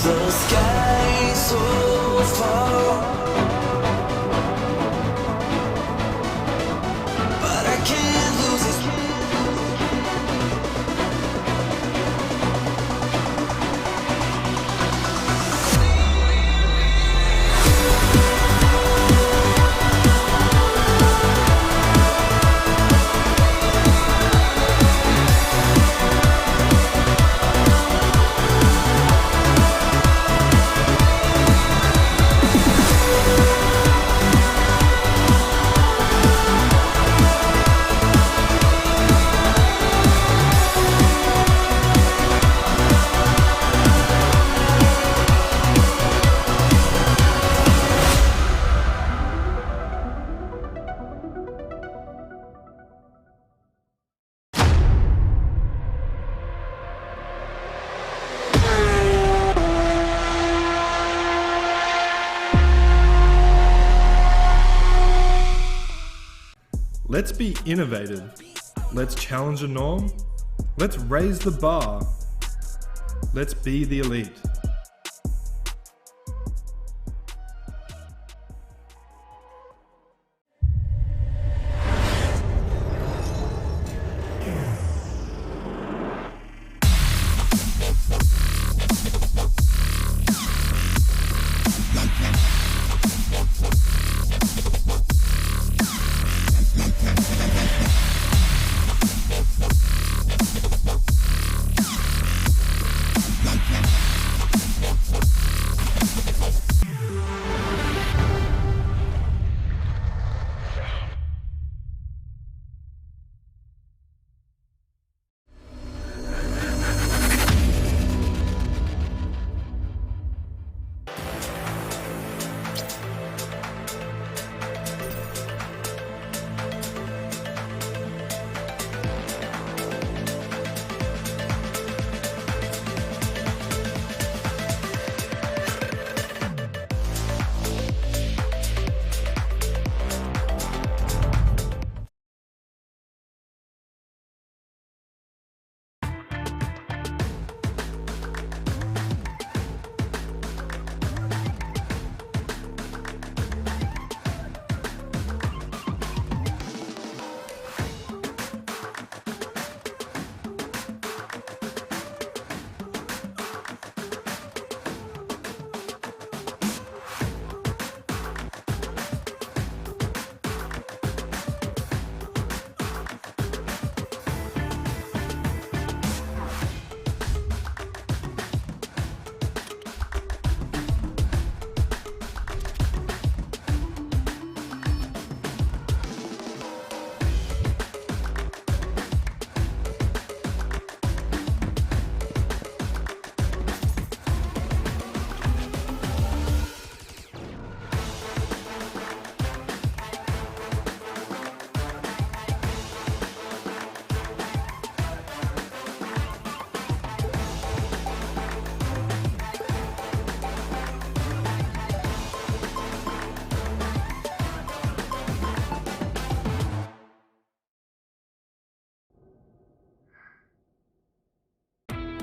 The sky so far, but I can't lose it. Let's be innovative. Let's challenge a norm. Let's raise the bar. Let's be the elite.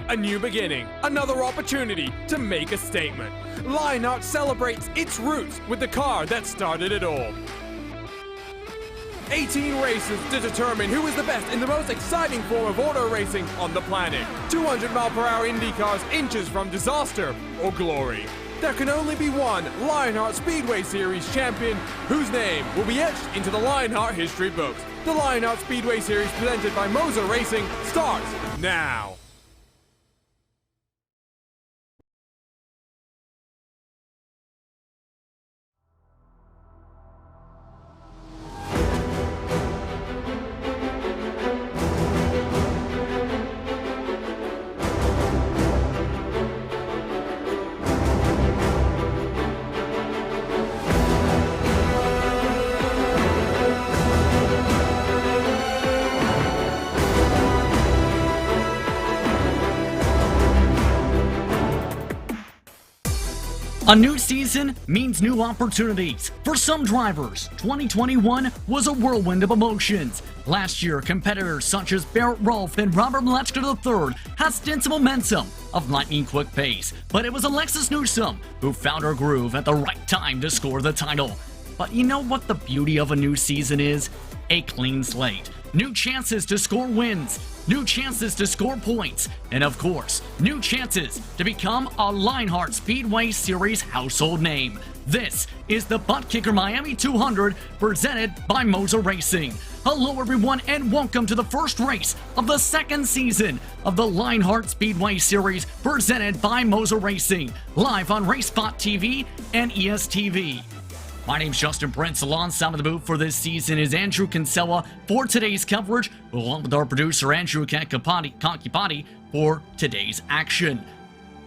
A new beginning, another opportunity to make a statement. Lionheart celebrates its roots with the car that started it all. 18 races to determine who is the best in the most exciting form of auto racing on the planet. 200-mile-per-hour Indy cars inches from disaster or glory. There can only be one Lionheart Speedway Series champion whose name will be etched into the Lionheart history books. The Lionheart Speedway Series presented by MOZA Racing starts now. A new season means new opportunities. For some drivers, 2021 was a whirlwind of emotions. Last year, competitors such as Barrett Rolfe and Robert Mleczka III had stints of momentum of lightning-quick pace, but it was Alexis Newsom who found her groove at the right time to score the title. But you know what the beauty of a new season is? A clean slate. New chances to score wins, new chances to score points, and of course, new chances to become a Lionheart Speedway Series household name. This is the ButtKicker Miami 200 presented by MOZA Racing. Hello everyone and welcome to the first race of the second season of the Lionheart Speedway Series presented by MOZA Racing, live on racespottv and ESTV. My name's Justin Prince. Alongside of the booth for this season is Andrew Kinsella for today's coverage, along with our producer Andrew Kankipati for today's action.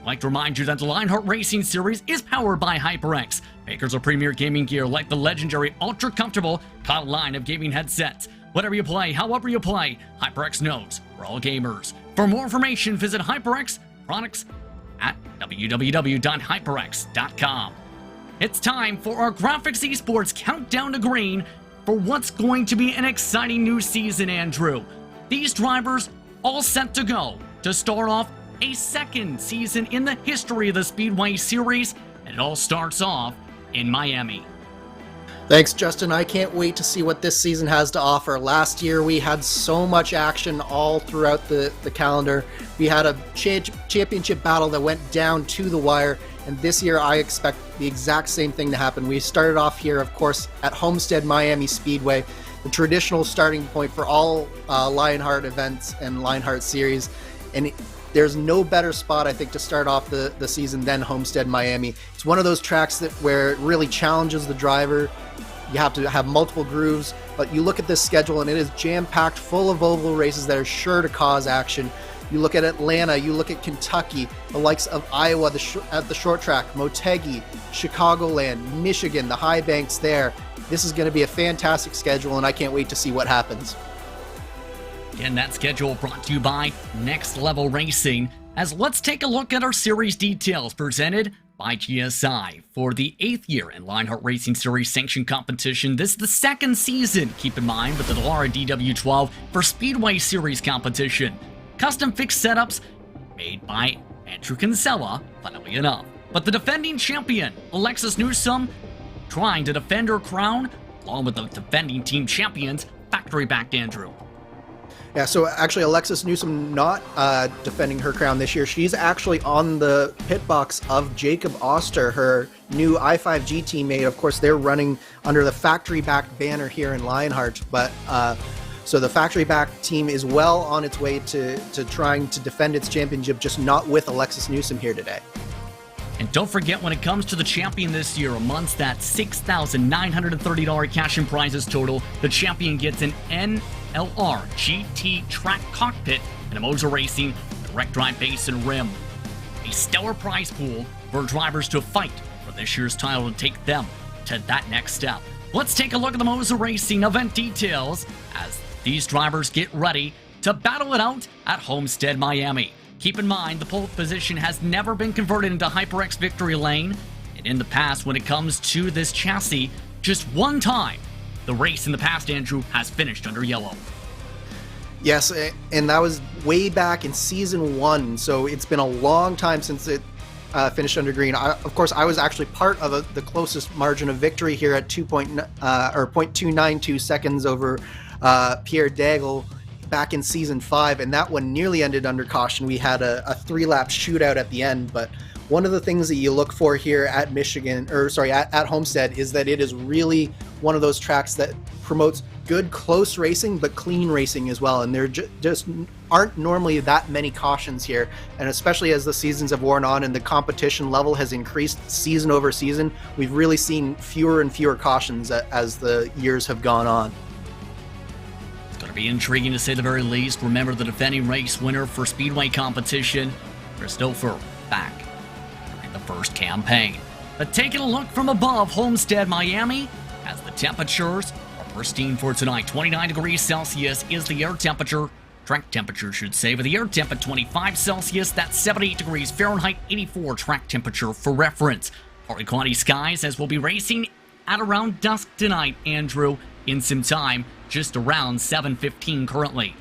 I'd like to remind you that the Lionheart Racing Series is powered by HyperX, makers of premier gaming gear like the legendary ultra-comfortable Kyle line of gaming headsets. Whatever you play, however you play, HyperX knows we're all gamers. For more information, visit HyperX products at www.hyperx.com. It's time for our Graphics Esports Countdown to Green for what's going to be an exciting new season, Andrew. These drivers all set to go to start off a second season in the history of the Speedway Series, and it all starts off in Miami. Thanks, Justin. I can't wait to see what this season has to offer. Last year, we had so much action all throughout the calendar. We had a championship battle that went down to the wire, and this year I expect the exact same thing to happen. We started off here, of course, at Homestead Miami Speedway, the traditional starting point for all Lionheart events and Lionheart series, and there's no better spot, I think, to start off the season than Homestead Miami. It's one of those tracks where it really challenges the driver. You have to have multiple grooves, but you look at this schedule and it is jam-packed full of oval races that are sure to cause action. You look at Atlanta, you look at Kentucky, the likes of Iowa at the short track, Motegi, Chicagoland, Michigan, the high banks there. This is going to be a fantastic schedule, and I can't wait to see what happens. Again, that schedule brought to you by Next Level Racing, as let's take a look at our series details presented by GSI. For the 8th year in Lionheart Racing Series sanctioned competition, this is the second season, keep in mind, with the Dallara DW12 for Speedway Series competition. Custom fixed setups made by Andrew Kinsella, funnily enough. But the defending champion, Alexis Newsom, trying to defend her crown, along with the defending team champions, factory-backed Andrew. Yeah, so actually Alexis Newsom not defending her crown this year. She's actually on the pit box of Jacob Oster, her new i5G teammate. Of course, they're running under the factory-backed banner here in Lionheart, but so the factory-backed team is well on its way to trying to defend its championship, just not with Alexis Newsom here today. And don't forget, when it comes to the champion this year, amongst that $6,930 cash and prizes total, the champion gets an NLR GT track cockpit and a MOZA Racing direct drive base and rim. A stellar prize pool for drivers to fight for this year's title to take them to that next step. Let's take a look at the MOZA Racing event details as these drivers get ready to battle it out at Homestead Miami. Keep in mind, the pole position has never been converted into HyperX victory lane, and in the past, when it comes to this chassis, just one time, the race in the past, Andrew, has finished under yellow. Yes, and that was way back in Season 1, so it's been a long time since it finished under green. Of course, I was actually part of the closest margin of victory here at 0.292 seconds over Pierre Daigle back in Season 5, and that one nearly ended under caution. We had a 3-lap shootout at the end, but one of the things that you look for here at at Homestead is that it is really one of those tracks that promotes good close racing, but clean racing as well, and there just aren't normally that many cautions here, and especially as the seasons have worn on and the competition level has increased season over season, we've really seen fewer and fewer cautions as the years have gone on. Going to be intriguing to say the very least. Remember, the defending race winner for Speedway competition, Christopher, back during the first campaign. But taking a look from above Homestead Miami, as the temperatures are pristine for tonight. 29 degrees Celsius is the air temperature. Track temperature, should say, with the air temp at 25 Celsius. That's 78 degrees Fahrenheit, 84 track temperature for reference. Partly cloudy skies as we'll be racing at around dusk tonight, Andrew, in some time, just around 7:15 currently.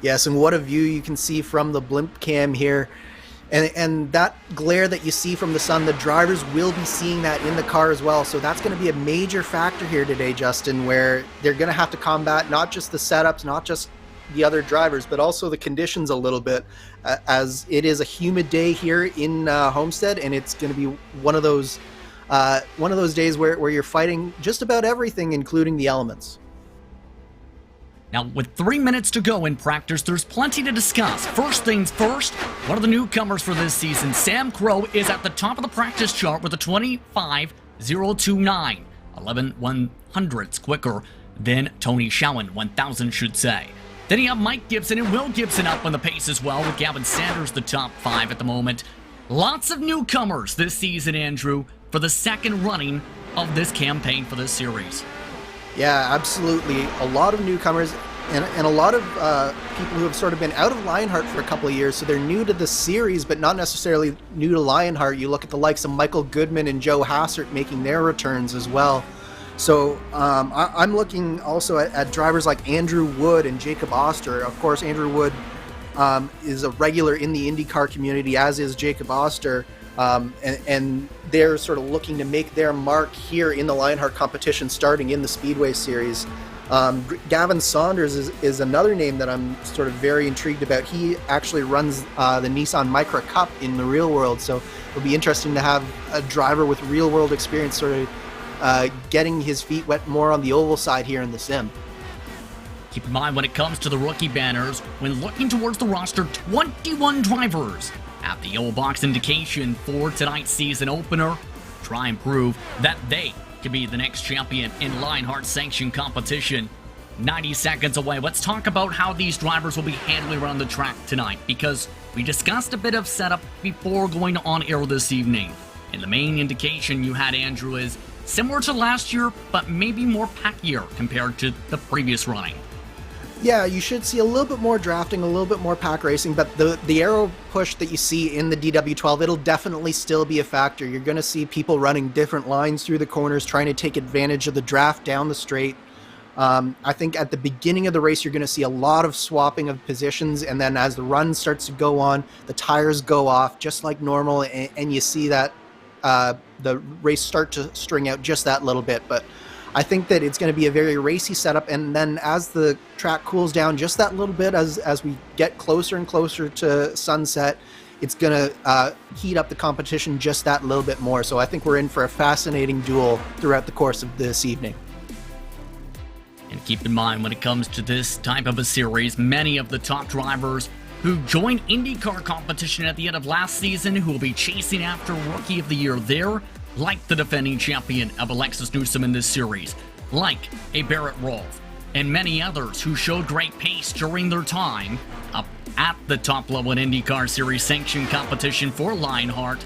Yes, and what a view you can see from the blimp cam here. And that glare that you see from the sun, the drivers will be seeing that in the car as well. So that's going to be a major factor here today, Justin, where they're going to have to combat not just the setups, not just the other drivers, but also the conditions a little bit, as it is a humid day here in Homestead, and it's going to be one of those days where you're fighting just about everything, including the elements. Now, with 3 minutes to go in practice, there's plenty to discuss. First things first, one of the newcomers for this season, Sam Crow, is at the top of the practice chart with a 25.029, 11/100ths quicker than Tony Schowen, 1,000 should say. Then you have Mike Gibson and Will Gibson up on the pace as well, with Gavin Sanders the top 5 at the moment. Lots of newcomers this season, Andrew, for the second running of this campaign for this series. Yeah, absolutely. A lot of newcomers and a lot of people who have sort of been out of Lionheart for a couple of years, so they're new to the series, but not necessarily new to Lionheart. You look at the likes of Michael Goodman and Joe Hassert making their returns as well. So I'm looking also at drivers like Andrew Wood and Jacob Oster. Of course, Andrew Wood is a regular in the IndyCar community, as is Jacob Oster. And they're sort of looking to make their mark here in the Lionheart competition starting in the Speedway series. Gavin Saunders is another name that I'm sort of very intrigued about. He actually runs the Nissan Micra Cup in the real world, so it'll be interesting to have a driver with real world experience sort of getting his feet wet more on the oval side here in the sim. Keep in mind when it comes to the rookie banners, when looking towards the roster, 21 drivers at the yellow box indication for tonight's season opener. Try and prove that they can be the next champion in Lionheart sanctioned competition. 90 seconds away. Let's talk about how these drivers will be handling around the track tonight, because we discussed a bit of setup before going on air this evening. And the main indication you had, Andrew, is similar to last year, but maybe more packier compared to the previous running. Yeah, you should see a little bit more drafting, a little bit more pack racing, but the aero push that you see in the DW12, it'll definitely still be a factor. You're going to see people running different lines through the corners, trying to take advantage of the draft down the straight. I think at the beginning of the race, you're going to see a lot of swapping of positions, and then as the run starts to go on, the tires go off just like normal, and you see that the race start to string out just that little bit. But I think that it's going to be a very racy setup, and then as the track cools down just that little bit, as we get closer and closer to sunset, it's going to heat up the competition just that little bit more. So I think we're in for a fascinating duel throughout the course of this evening. And keep in mind, when it comes to this type of a series, many of the top drivers who joined IndyCar competition at the end of last season, who will be chasing after Rookie of the Year there, like the defending champion of Alexis Newsom in this series, like a Barrett Rolfe, and many others who showed great pace during their time up at the top level in IndyCar Series sanctioned competition for Lionheart.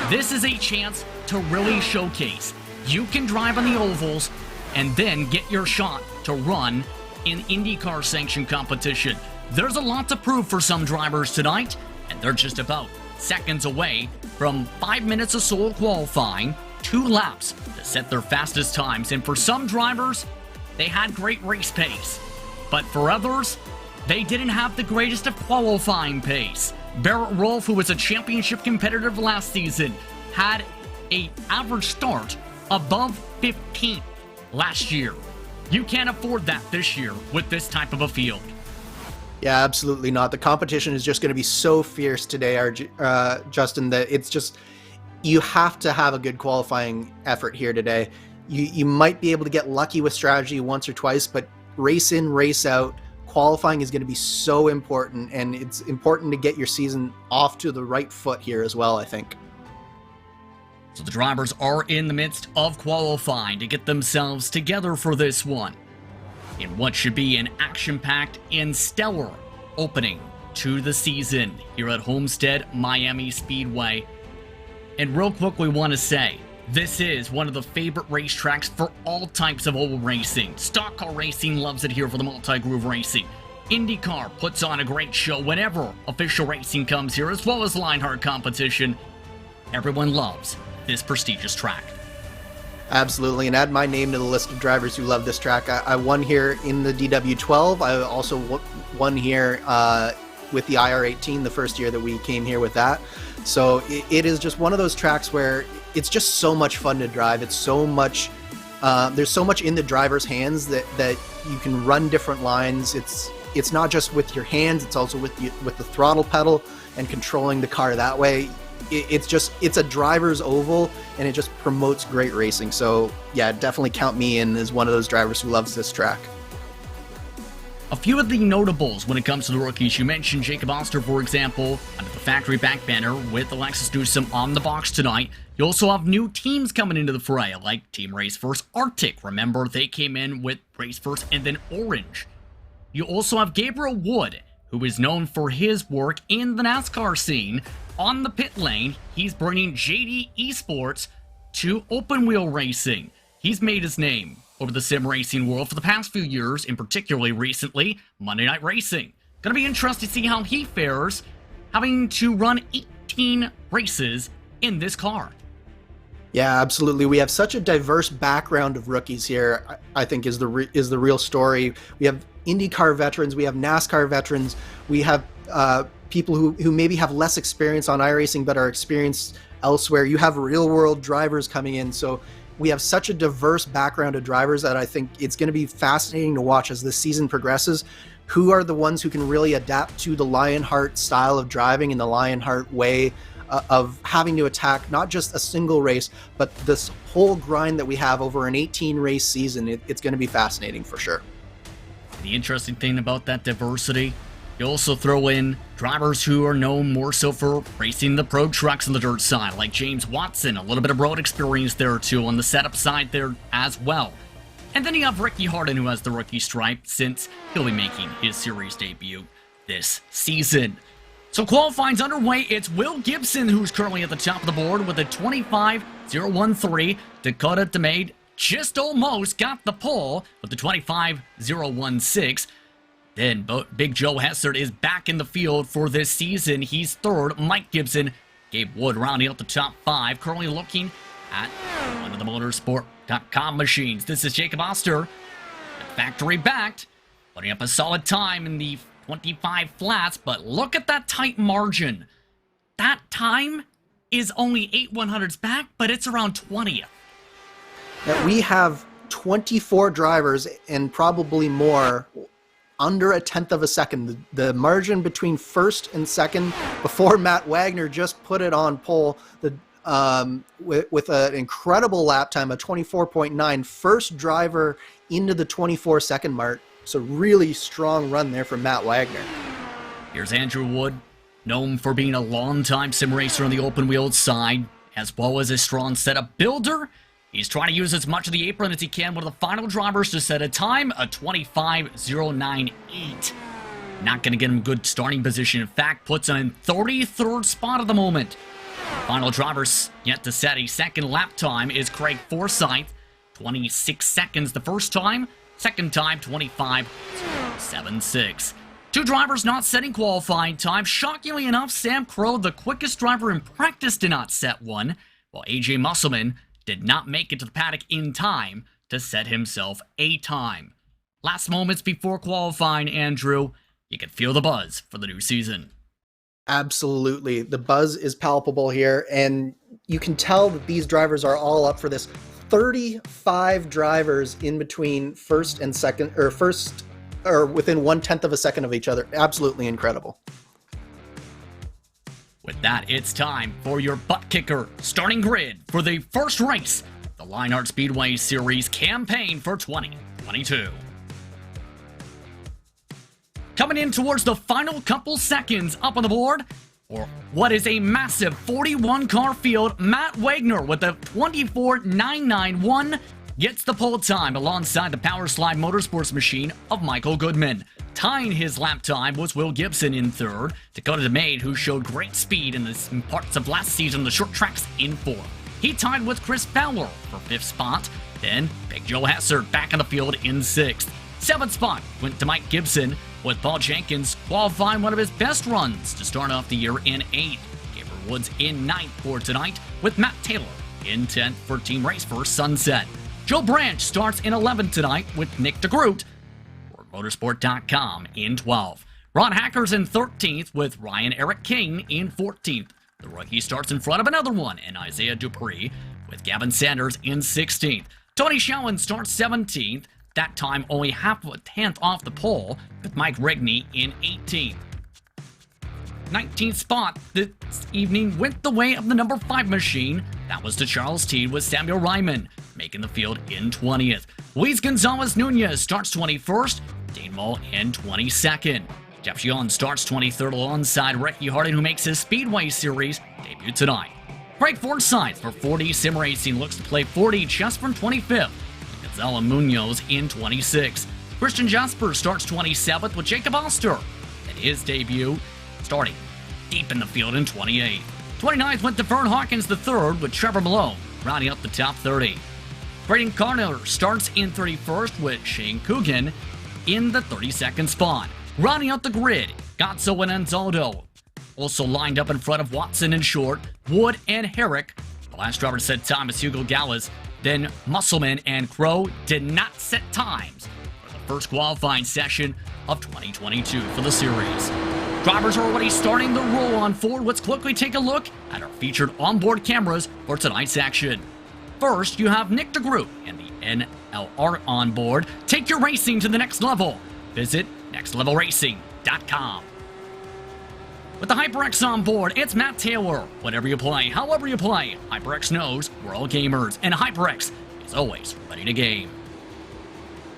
This is a chance to really showcase you can drive on the ovals and then get your shot to run in IndyCar sanctioned competition. There's a lot to prove for some drivers tonight, and they're just about seconds away from 5 minutes of solo qualifying, 2 laps to set their fastest times. And for some drivers, they had great race pace, but for others, they didn't have the greatest of qualifying pace. Barrett Rolfe, who was a championship competitor last season, had an average start above 15th last year. You can't afford that this year with this type of a field. Yeah, absolutely not. The competition is just going to be so fierce today, Justin, that it's just, you have to have a good qualifying effort here today. You might be able to get lucky with strategy once or twice, but race in, race out, qualifying is going to be so important, and it's important to get your season off to the right foot here as well, I think. So the drivers are in the midst of qualifying to get themselves together for this one, in what should be an action-packed and stellar opening to the season here at Homestead Miami Speedway. And real quick, we want to say, this is one of the favorite racetracks for all types of oval racing. Stock car racing loves it here for the multi-groove racing. IndyCar puts on a great show whenever official racing comes here, as well as Lionheart competition. Everyone loves this prestigious track. Absolutely, and add my name to the list of drivers who love this track. I won here in the DW12. I also won here with the IR18 the first year that we came here with that. So it is just one of those tracks where it's just so much fun to drive. It's so much, there's so much in the driver's hands that you can run different lines. It's not just with your hands, it's also with the throttle pedal and controlling the car that way. It's a driver's oval, and it just promotes great racing. So yeah, definitely count me in as one of those drivers who loves this track. A few of the notables when it comes to the rookies. You mentioned Jacob Oster, for example, under the factory back banner with Alexis Newsom on the box tonight. You also have new teams coming into the fray, like Team Race First Arctic. Remember, they came in with Race First and then Orange. You also have Gabriel Wood, who is known for his work in the NASCAR scene. On the pit lane, he's bringing JD Esports to open wheel racing. He's made his name over the sim racing world for the past few years, and particularly recently, Monday Night Racing. Gonna be interesting to see how he fares, having to run 18 races in this car. Yeah, absolutely. We have such a diverse background of rookies here, I think is the real story. We have IndyCar veterans, we have NASCAR veterans, we have people who maybe have less experience on iRacing but are experienced elsewhere. You have real-world drivers coming in, so we have such a diverse background of drivers that I think it's going to be fascinating to watch as this season progresses. Who are the ones who can really adapt to the Lionheart style of driving and the Lionheart way of having to attack not just a single race, but this whole grind that we have over an 18-race season? It's going to be fascinating for sure. The interesting thing about that diversity, you also throw in drivers who are known more so for racing the pro trucks on the dirt side, like James Watson, a little bit of road experience there too on the setup side there as well. And then you have Ricky Harden, who has the rookie stripe since he'll be making his series debut this season. So qualifying's underway. It's Will Gibson who's currently at the top of the board with a 25.013. Dakota DeMade just almost got the pole with the 25.016. Then Big Joe Hessert is back in the field for this season. He's third. Mike Gibson, Gabe Wood rounding out the top 5. Currently looking at one of the motorsport.com machines. This is Jacob Oster, factory backed, putting up a solid time in the 25 flats, but look at that tight margin. That time is only 8/100ths back, but it's around 20th. Now we have 24 drivers and probably more under a tenth of a second. The margin between first and second before Matt Wagner just put it on pole with an incredible lap time of 24.9. First driver into the 24-second mark. So really strong run there from Matt Wagner. Here's Andrew Wood, known for being a long-time sim racer on the open-wheeled side, as well as a strong setup builder. He's trying to use as much of the apron as he can. One of the final drivers to set a time, a 25.098. Not going to get him good starting position. In fact, puts him in 33rd spot at the moment. Final drivers yet to set a second lap time is Craig Forsyth. 26 seconds the first time. Second time, 25.076. Two drivers not setting qualifying time. Shockingly enough, Sam Crow, the quickest driver in practice, did not set one, while AJ Musselman did not make it to the paddock in time to set himself a time. Last moments before qualifying, Andrew, you can feel the buzz for the new season. Absolutely. The buzz is palpable here, and you can tell that these drivers are all up for this. 35 drivers in between first and second, or within 1/10 of a second of each other. Absolutely incredible. With that, it's time for your ButtKicker starting grid for the first race, the Lionheart Speedway Series campaign for 2022. Coming in towards the final couple seconds up on the board, or what is a massive 41-car field, Matt Wagner with a 24.991 gets the pole time alongside the Power Slide Motorsports machine of Michael Goodman. Tying his lap time was Will Gibson in third. Dakota DeMade, who showed great speed in the parts of last season, the short tracks, in fourth. He tied with Chris Fowler for fifth spot. Then Big Joe Hessert back in the field in sixth. Seventh spot went to Mike Gibson, with Paul Jenkins qualifying one of his best runs to start off the year in eighth. Gabriel Woods in ninth for tonight, with Matt Taylor in 10th for Team Race for Sunset. Joe Branch starts in 11th tonight with Nick DeGroot for motorsport.com in 12th. Ron Hacker's in 13th with Ryan Eric King in 14th. The rookie starts in front of another one in Isaiah Dupree with Gavin Sanders in 16th. Tony Schowen starts 17th, that time only half a tenth off the pole, with Mike Rigney in 18th. 19th spot this evening went the way of the number 5 machine. That was to Charles Teed with Samuel Ryman, making the field in 20th. Luis Gonzalez Nunez starts 21st, Dane Mull in 22nd. Jeff Gion starts 23rd alongside Ricky Harding, who makes his Speedway Series debut tonight. Craig Forsyth for 4D Sim Racing looks to play 4D just from 25th. Gonzalo Munoz in 26th. Christian Jasper starts 27th with Jacob Oster in his debut, starting deep in the field in 28th. 29th went to Vern Hawkins III with Trevor Malone, rounding up the top 30. Braden Carter starts in 31st with Shane Coogan in the 32nd spot. Rounding out the grid, Gazzo and Anzaldo also lined up in front of Watson and Short, Wood and Herrick. The last driver set time is Hugo Gallas. Then Musselman and Crow did not set times for the first qualifying session of 2022 for the series. Drivers are already starting the roll on Ford. Let's quickly take a look at our featured onboard cameras for tonight's action. First, you have Nick DeGroot and the NLR onboard. Take your racing to the next level. Visit nextlevelracing.com. With the HyperX on board, it's Matt Taylor. Whatever you play, however you play, HyperX knows we're all gamers, and HyperX is always ready to game.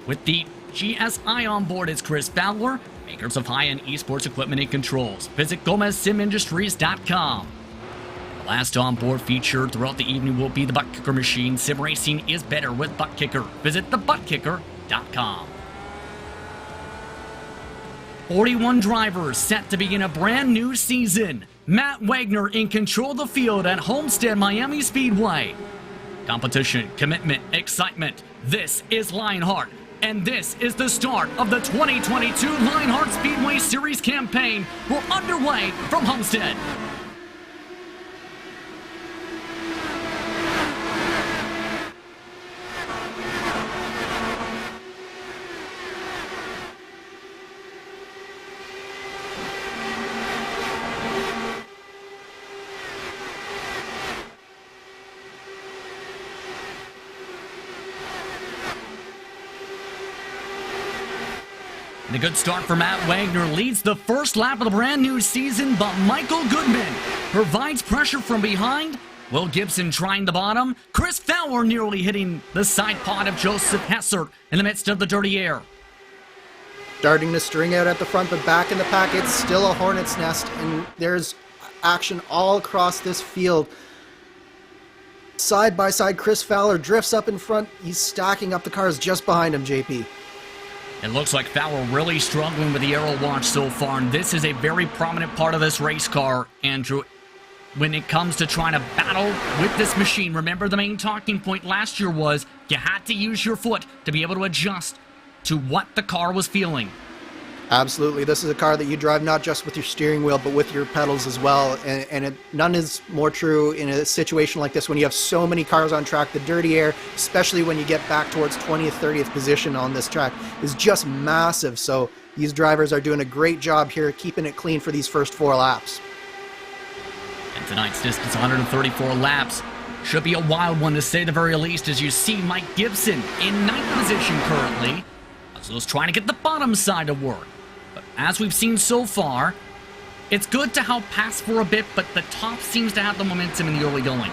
With the GSI on board, it's Chris Fowler, makers of high-end esports equipment and controls. Visit GomezSimIndustries.com. The last on-board feature throughout the evening will be the ButtKicker machine. Sim racing is better with ButtKicker. Visit thebuttkicker.com. 41 drivers set to begin a brand new season. Matt Wagner in control of the field at Homestead Miami Speedway. Competition, commitment, excitement. This is Lionheart, and this is the start of the 2022 Lionheart Speedway Series campaign. We're underway from Homestead. And a good start for Matt Wagner leads the first lap of the brand new season, but Michael Goodman provides pressure from behind. Will Gibson trying the bottom. Chris Fowler nearly hitting the side pod of Joseph Hessert in the midst of the dirty air. Starting to string out at the front, but back in the pack, it's still a hornet's nest, and there's action all across this field. Side by side, Chris Fowler drifts up in front. He's stacking up the cars just behind him, JP. It looks like Fowler really struggling with the aero launch so far, and this is a very prominent part of this race car, Andrew. When it comes to trying to battle with this machine, remember the main talking point last year was you had to use your foot to be able to adjust to what the car was feeling. Absolutely. This is a car that you drive not just with your steering wheel, but with your pedals as well. And none is more true in a situation like this when you have so many cars on track. The dirty air, especially when you get back towards 20th, 30th position on this track, is just massive. So these drivers are doing a great job here, keeping it clean for these first 4 laps. And tonight's distance, 134 laps. Should be a wild one to say the very least, as you see Mike Gibson in 9th position currently. He's trying to get the bottom side to work. But as we've seen so far, it's good to help pass for a bit, but the top seems to have the momentum in the early going.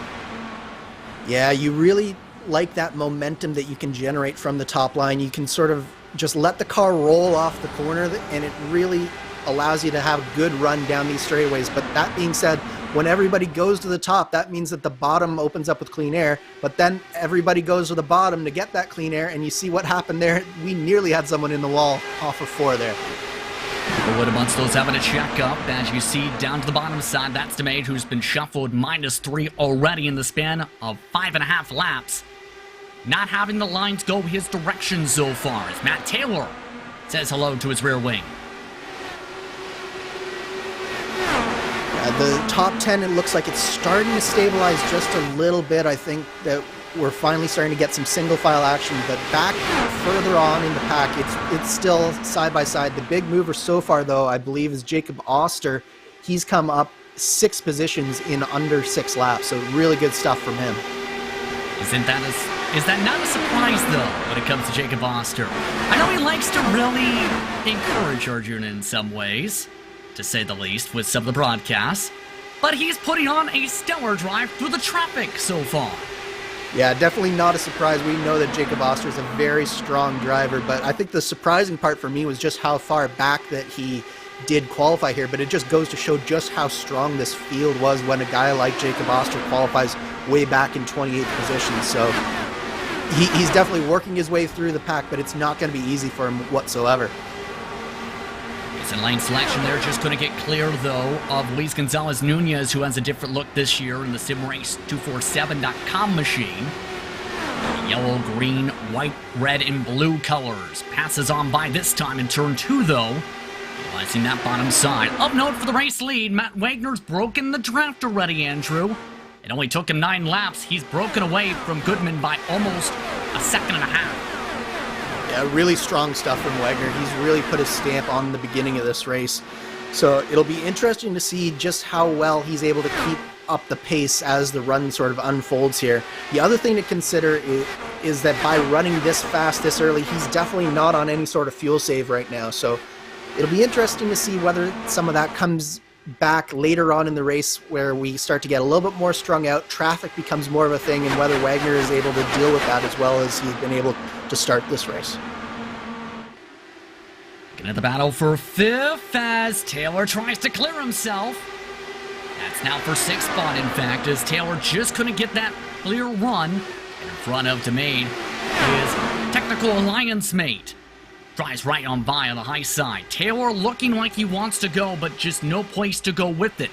Yeah, you really like that momentum that you can generate from the top line. You can sort of just let the car roll off the corner, and it really allows you to have a good run down these straightaways. But that being said, when everybody goes to the top, that means that the bottom opens up with clean air, but then everybody goes to the bottom to get that clean air, and you see what happened there. We nearly had someone in the wall off of 4 there. Wood amongst those having a check up, as you see down to the bottom side. That's DeMade, who's been shuffled -3 already in the span of 5.5 laps. Not having the lines go his direction so far, as Matt Taylor says hello to his rear wing. The top 10, it looks like it's starting to stabilize just a little bit. I think that we're finally starting to get some single file action, but back further on in the pack, it's still side by side. The big mover so far, though, I believe, is Jacob Oster. He's come up 6 positions in under 6 laps, so really good stuff from him. Is that not a surprise, though, when it comes to Jacob Oster? I know he likes to really encourage Arjuna in some ways, to say the least, with some of the broadcasts, but he's putting on a stellar drive through the traffic so far. Yeah, definitely not a surprise. We know that Jacob Oster is a very strong driver, but I think the surprising part for me was just how far back that he did qualify here, but it just goes to show just how strong this field was when a guy like Jacob Oster qualifies way back in 28th position. So he's definitely working his way through the pack, but it's not going to be easy for him whatsoever. It's in lane selection there, just couldn't get clear, though, of Luis Gonzalez Nunez, who has a different look this year in the simrace247.com machine. Yellow, green, white, red, and blue colors. Passes on by this time in turn 2, though. Realizing that bottom side. Of note for the race lead, Matt Wagner's broken the draft already, Andrew. It only took him 9 laps. He's broken away from Goodman by almost a second and a half. Yeah, really strong stuff from Wagner. He's really put his stamp on the beginning of this race. So it'll be interesting to see just how well he's able to keep up the pace as the run sort of unfolds here. The other thing to consider is that by running this fast this early, he's definitely not on any sort of fuel save right now. So it'll be interesting to see whether some of that comes back later on in the race where we start to get a little bit more strung out, traffic becomes more of a thing, and whether Wagner is able to deal with that as well as he's been able to start this race. Getting at the battle for 5th as Taylor tries to clear himself. That's now for 6th spot, in fact, as Taylor just couldn't get that clear run in front of Demade, his technical alliance mate. Drives right on by on the high side. Taylor looking like he wants to go, but just no place to go with it.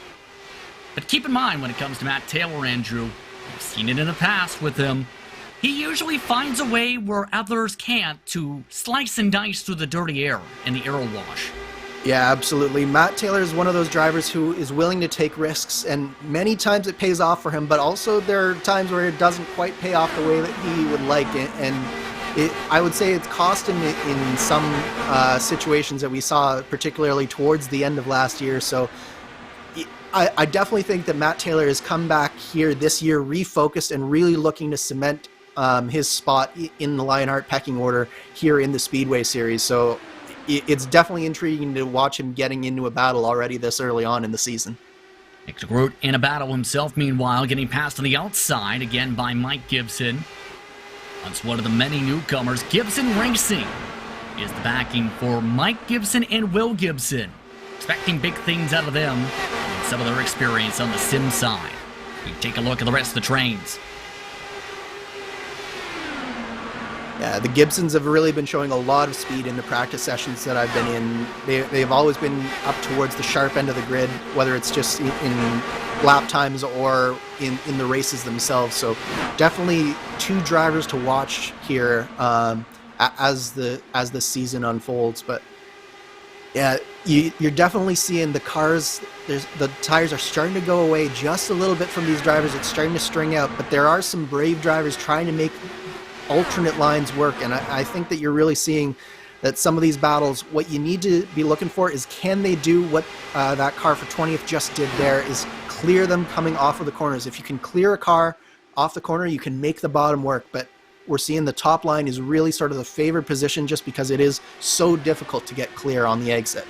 But keep in mind when it comes to Matt Taylor, Andrew, we've seen it in the past with him. He usually finds a way where others can't to slice and dice through the dirty air and the air wash. Yeah, absolutely. Matt Taylor is one of those drivers who is willing to take risks, and many times it pays off for him, but also there are times where it doesn't quite pay off the way that he would like it, and I would say it's cost him in some situations that we saw, particularly towards the end of last year. So I definitely think that Matt Taylor has come back here this year refocused and really looking to cement his spot in the Lionheart pecking order here in the Speedway Series. So it's definitely intriguing to watch him getting into a battle already this early on in the season. Nick DeGroot in a battle himself, meanwhile, getting passed on the outside again by Mike Gibson. Once one of the many newcomers, Gibson Racing is the backing for Mike Gibson and Will Gibson. Expecting big things out of them and some of their experience on the sim side. We take a look at the rest of the trains. Yeah, the Gibsons have really been showing a lot of speed in the practice sessions that I've been in. They've always been up towards the sharp end of the grid, whether it's just in lap times or in the races themselves. So definitely 2 drivers to watch here as the season unfolds. But yeah, you're definitely seeing the cars. The tires are starting to go away just a little bit from these drivers. It's starting to string out, but there are some brave drivers trying to make alternate lines work, and I think that you're really seeing that some of these battles, what you need to be looking for is, can they do what that car for 20th just did there, is clear them coming off of the corners. If you can clear a car off the corner, you can make the bottom work, but we're seeing the top line is really sort of the favored position just because it is so difficult to get clear on the exit.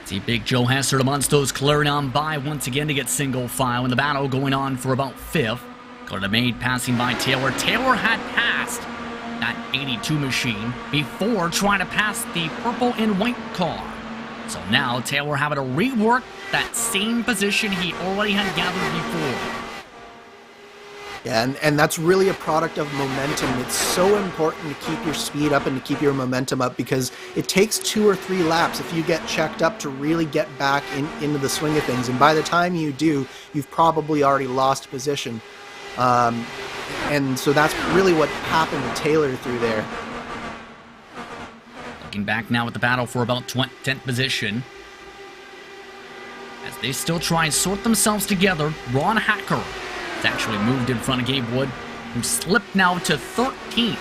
See Big Joe Hester amongst those clearing on by once again to get single file in the battle going on for about 5th. Got a maid passing by Taylor. Taylor had passed that 82 machine before trying to pass the purple and white car. So now Taylor having to rework that same position he already had gathered before. Yeah, and that's really a product of momentum. It's so important to keep your speed up and to keep your momentum up because it takes 2 or 3 laps if you get checked up to really get back into the swing of things. And by the time you do, you've probably already lost position. And so that's really what happened to Taylor through there. Looking back now at the battle for about 10th position. as they still try and sort themselves together. Ron Hacker has actually moved in front of Gabe Wood, who slipped now to 13th.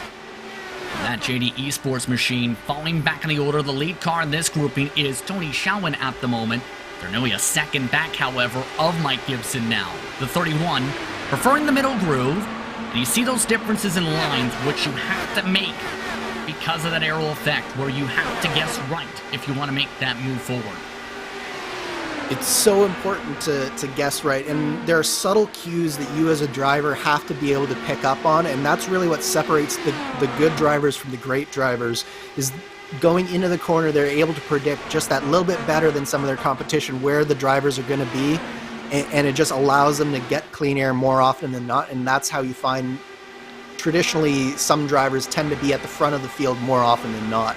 That JD Esports machine falling back in the order. The lead car in this grouping is Tony Schowen at the moment. They're nearly a second back, however, of Mike Gibson now. The 31, preferring the middle groove. And you see those differences in lines, which you have to make because of that aero effect, where you have to guess right if you want to make that move forward. It's so important to guess right, and there are subtle cues that you as a driver have to be able to pick up on, and that's really what separates the good drivers from the great drivers, is going into the corner, they're able to predict just that little bit better than some of their competition where the drivers are going to be, and it just allows them to get clean air more often than not, and that's how you find traditionally some drivers tend to be at the front of the field more often than not.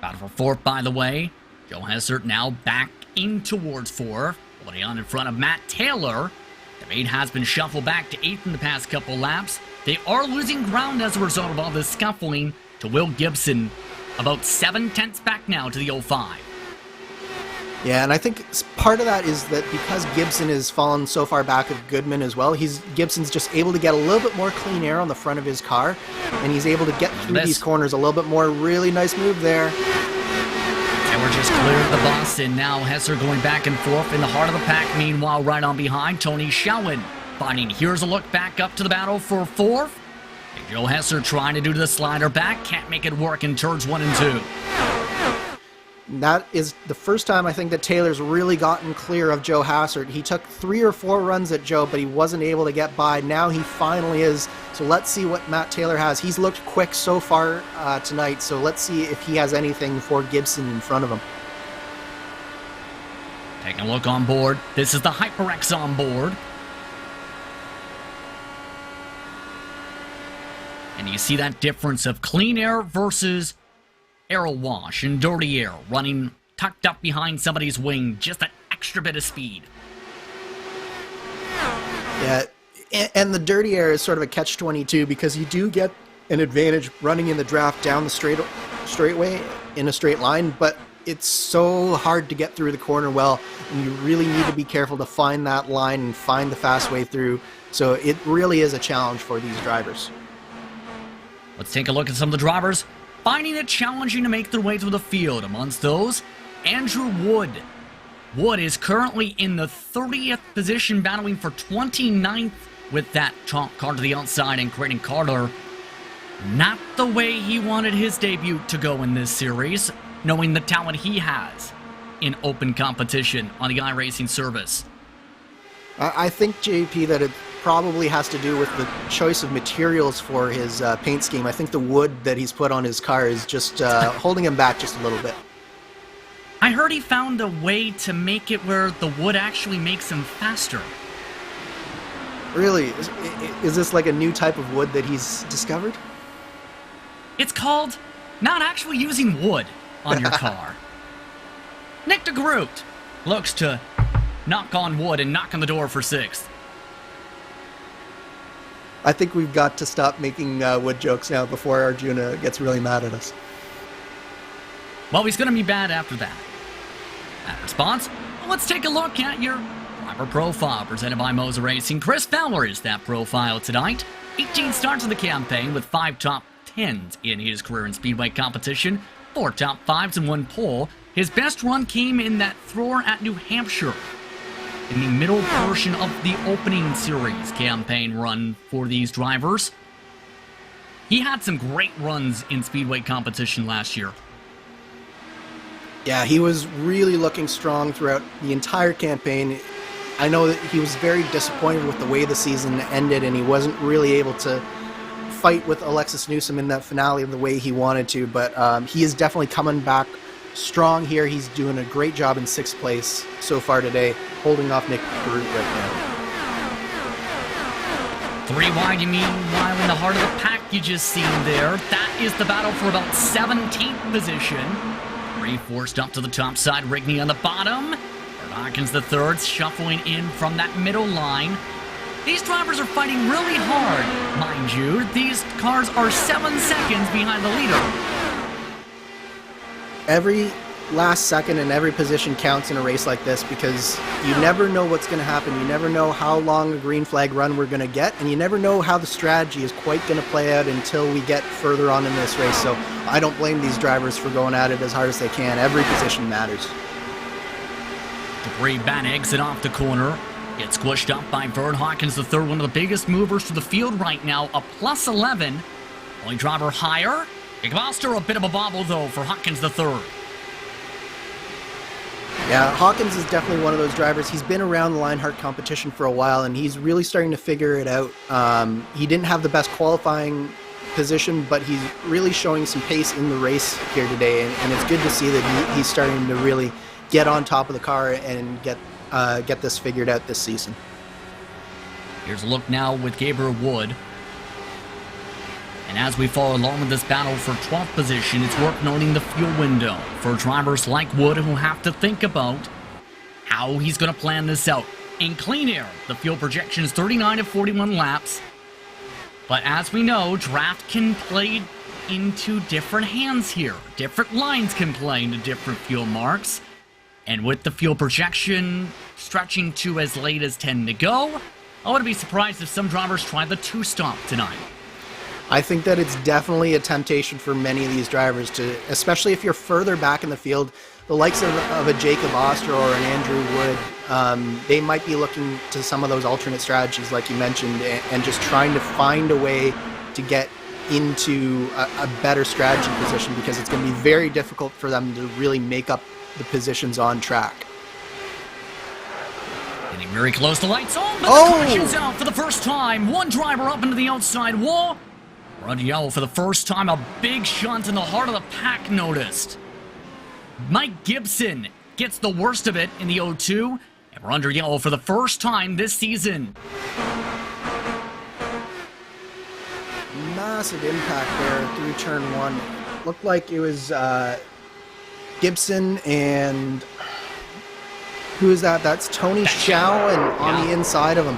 Battle for fourth, by the way. Joe Hessert now back in towards fourth, holding on in front of Matt Taylor. The main has been shuffled back to eighth in the past couple laps. They are losing ground as a result of all this scuffling to Will Gibson, about 7/10 back now to the 05. Yeah, and I think part of that is that because Gibson has fallen so far back of Goodman as well, Gibson's just able to get a little bit more clean air on the front of his car, and he's able to get through these corners a little bit more. Really nice move there. Taylor just cleared the bus, and now Hesser going back and forth in the heart of the pack. Meanwhile, right on behind, Tony Schowen finding. Here's a look back up to the battle for fourth. And Joe Hesser trying to do the slider back, can't make it work in turns 1 and 2. That is the first time I think that Taylor's really gotten clear of Joe Hassert. He took 3 or 4 runs at Joe, but he wasn't able to get by. Now he finally is. So let's see what Matt Taylor has. He's looked quick so far tonight, so let's see if he has anything for Gibson in front of him. Taking a look on board. This is the HyperX on board. And you see that difference of clean air versus aero wash and dirty air, running tucked up behind somebody's wing, just that extra bit of speed. Yeah, and the dirty air is sort of a catch-22 because you do get an advantage running in the draft down the straightway in a straight line, but it's so hard to get through the corner well, and you really need to be careful to find that line and find the fast way through. So it really is a challenge for these drivers. Let's take a look at some of the drivers finding it challenging to make their way through the field. Amongst those, Andrew Wood. Wood is currently in the 30th position, battling for 29th with that trump car to the outside, and Creighton Carter, not the way he wanted his debut to go in this series, knowing the talent he has in open competition on the iRacing service. I think, JP, that it probably has to do with the choice of materials for his paint scheme. I think the wood that he's put on his car is just holding him back just a little bit. I heard he found a way to make it where the wood actually makes him faster. Really? Is this like a new type of wood that he's discovered? It's called not actually using wood on your car. Nick DeGroot looks to knock on wood and knock on the door for 6th. I think we've got to stop making wood jokes now before Arjuna gets really mad at us. Well, he's going to be bad after that. That response? Well, let's take a look at your driver profile presented by MOZA Racing. Chris Fowler is that profile tonight. 18 starts in the campaign with 5 top 10s in his career in Speedway competition, 4 top 5s and 1 pole. His best run came in that thrower at New Hampshire, in the middle portion of the opening series campaign run for these drivers. He had some great runs in Speedway competition last year. Yeah, he was really looking strong throughout the entire campaign. I know that he was very disappointed with the way the season ended, and he wasn't really able to fight with Alexis Newsom in that finale the way he wanted to, but he is definitely coming back strong here. He's doing a great job in 6th place so far today, holding off Nick DeGroot right now. 3 wide, you mean, while in the heart of the pack you just seen there. That is the battle for about 17th position. 3 forced up to the top side, Rigney on the bottom. Hawkins the third, shuffling in from that middle line. These drivers are fighting really hard, mind you. These cars are 7 seconds behind the leader. last second and every position counts in a race like this, because you never know what's going to happen. You never know how long a green flag run we're going to get, and you never know how the strategy is quite going to play out until we get further on in this race. So I don't blame these drivers for going at it as hard as they can. Every position matters. Debris bad exit off the corner. Gets squished up by Vern Hawkins III, one of the biggest movers to the field right now, a plus 11. Only driver higher. Gvaster, a bit of a bobble though for Hawkins III. Yeah, Hawkins is definitely one of those drivers. He's been around the Lionheart competition for a while, and he's really starting to figure it out. He didn't have the best qualifying position, but he's really showing some pace in the race here today, and it's good to see that he's starting to really get on top of the car and get this figured out this season. Here's a look now with Gabriel Wood. And as we follow along with this battle for 12th position, it's worth noting the fuel window for drivers like Wood who have to think about how he's going to plan this out. In clean air, the fuel projection is 39 to 41 laps. But as we know, draft can play into different hands here. Different lines can play into different fuel marks. And with the fuel projection stretching to as late as 10 to go, I wouldn't be surprised if some drivers try the two-stop tonight. I think that it's definitely a temptation for many of these drivers to, especially if you're further back in the field, the likes of a Jacob Oster or an Andrew Wood, they might be looking to some of those alternate strategies like you mentioned, and just trying to find a way to get into a better strategy position, because it's going to be very difficult for them to really make up the positions on track. Getting very close to lights on, but the caution's out for the first time. One driver up into the outside wall. We're under yellow for the first time. A big shunt in the heart of the pack noticed. Mike Gibson gets the worst of it in the 0-2. And we're under yellow for the first time this season. Massive impact there through turn one. Looked like it was Gibson and who is that? That's Tony Schowen on the inside of him.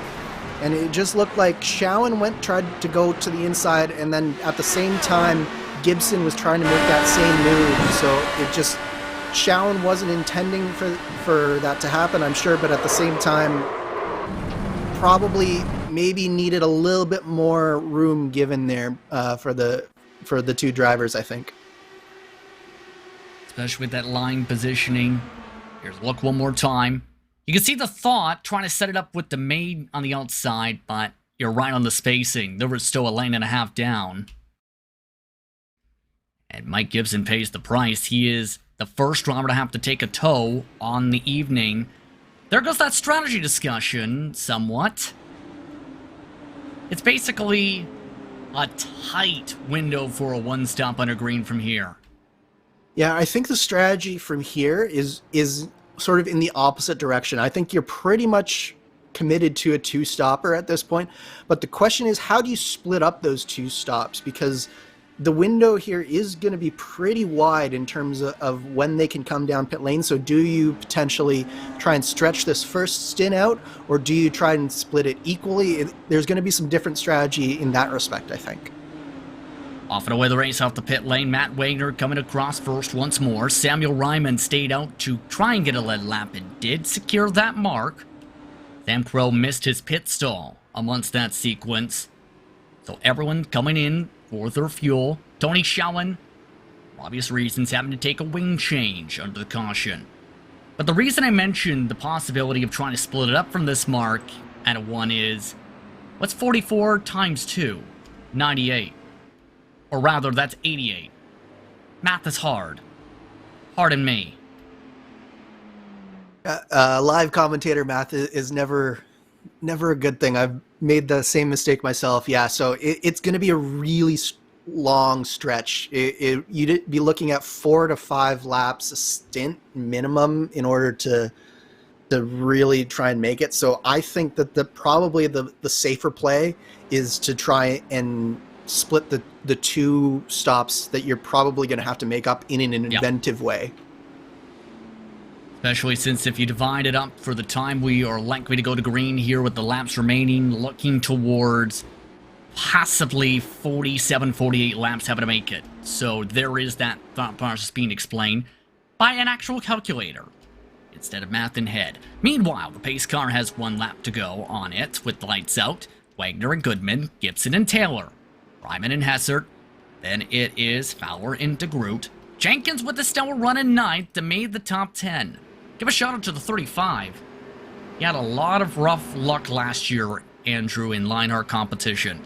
And it just looked like Schowen tried to go to the inside, and then at the same time, Gibson was trying to make that same move. So it just, Schowen wasn't intending for that to happen, I'm sure, but at the same time, probably maybe needed a little bit more room given there for the two drivers, I think. Especially with that line positioning. Here's a look one more time. You can see the thought trying to set it up with the maid on the outside, but you're right on the spacing. There was still a lane and a half down. And Mike Gibson pays the price. He is the first driver to have to take a tow on the evening. There goes that strategy discussion, somewhat. It's basically a tight window for a one-stop under green from here. Yeah, I think the strategy from here is sort of in the opposite direction. I think you're pretty much committed to a two-stopper at this point, but the question is, how do you split up those two stops? Because the window here is going to be pretty wide in terms of when they can come down pit lane. So do you potentially try and stretch this first stint out, or do you try and split it equally? There's going to be some different strategy in that respect, I think. Off and away the race off the pit lane. Matt Wagner coming across first once more. Samuel Ryman stayed out to try and get a lead lap and did secure that mark. Sam Crow missed his pit stall amongst that sequence. So everyone coming in for their fuel. Tony Schowen, for obvious reasons, having to take a wing change under the caution. But the reason I mentioned the possibility of trying to split it up from this mark at a 1 is, what's 44 times 2? 98. Or rather, that's 88. Math is hard. Pardon me. Live commentator math is never a good thing. I've made the same mistake myself. Yeah, so it's going to be a really long stretch. You'd be looking at 4 to 5 laps a stint minimum in order to really try and make it. So I think that probably the safer play is to try and split the two stops that you're probably going to have to make up in an inventive way. Especially since if you divide it up for the time we are likely to go to green here with the laps remaining, looking towards possibly 47, 48 laps having to make it. So there is that thought process being explained. by an actual calculator instead of math in head. Meanwhile, the pace car has 1 lap to go on it with the lights out. Wagner and Goodman, Gibson and Taylor, Ryman and Hessert. Then it is Fowler and DeGroot. Jenkins with the stellar run in 9th to made the top 10. Give a shout out to the 35. He had a lot of rough luck last year, Andrew, in Lionheart competition.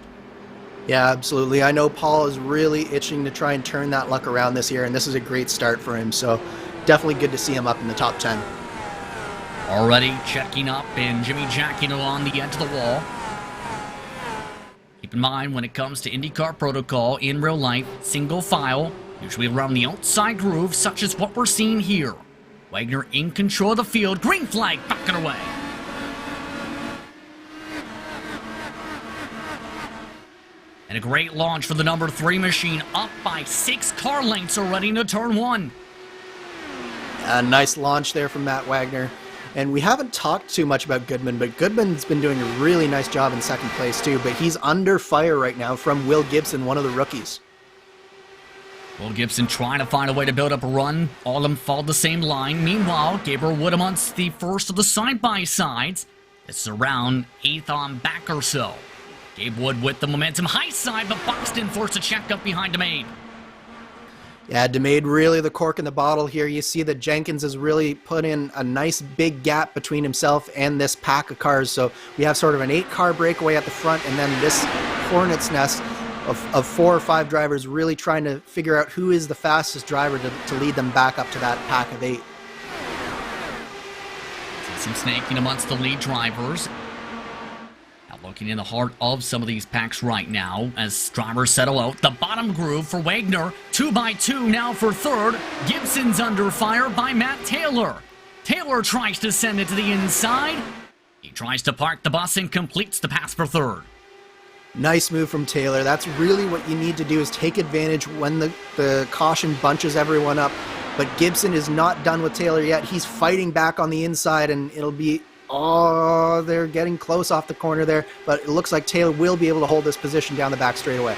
Yeah, absolutely. I know Paul is really itching to try and turn that luck around this year, and this is a great start for him, so definitely good to see him up in the top 10. Already checking up and Jimmy jacking along the edge of the wall. Keep in mind, when it comes to IndyCar protocol in real life, single file, usually around the outside groove, such as what we're seeing here. Wagner in control of the field, green flag, backing away. And a great launch for the number 3 machine, up by 6 car lengths already into turn 1. A nice launch there from Matt Wagner. And we haven't talked too much about Goodman, but Goodman's been doing a really nice job in second place too, but he's under fire right now from Will Gibson, one of the rookies. Will Gibson trying to find a way to build up a run. All of them followed the same line. Meanwhile, Gabriel Wood amongst the first of the side-by-sides. It's around 8th on back or so. Gabe Wood with the momentum high side, but Buxton forced to check up behind DeMade. Yeah, DeMade really the cork in the bottle here. You see that Jenkins has really put in a nice big gap between himself and this pack of cars. So we have sort of an 8-car breakaway at the front, and then this hornet's nest of 4 or 5 drivers really trying to figure out who is the fastest driver to lead them back up to that pack of 8. Some snaking amongst the lead drivers. Now looking in the heart of some of these packs right now as drivers settle out. The bottom groove for Wagner, 2x2 now for 3rd. Gibson's under fire by Matt Taylor. Taylor tries to send it to the inside. He tries to park the bus and completes the pass for 3rd. Nice move from Taylor. That's really what you need to do, is take advantage when the caution bunches everyone up. But Gibson is not done with Taylor yet. He's fighting back on the inside, and it'll be, oh, they're getting close off the corner there. But it looks like Taylor will be able to hold this position down the back straightaway.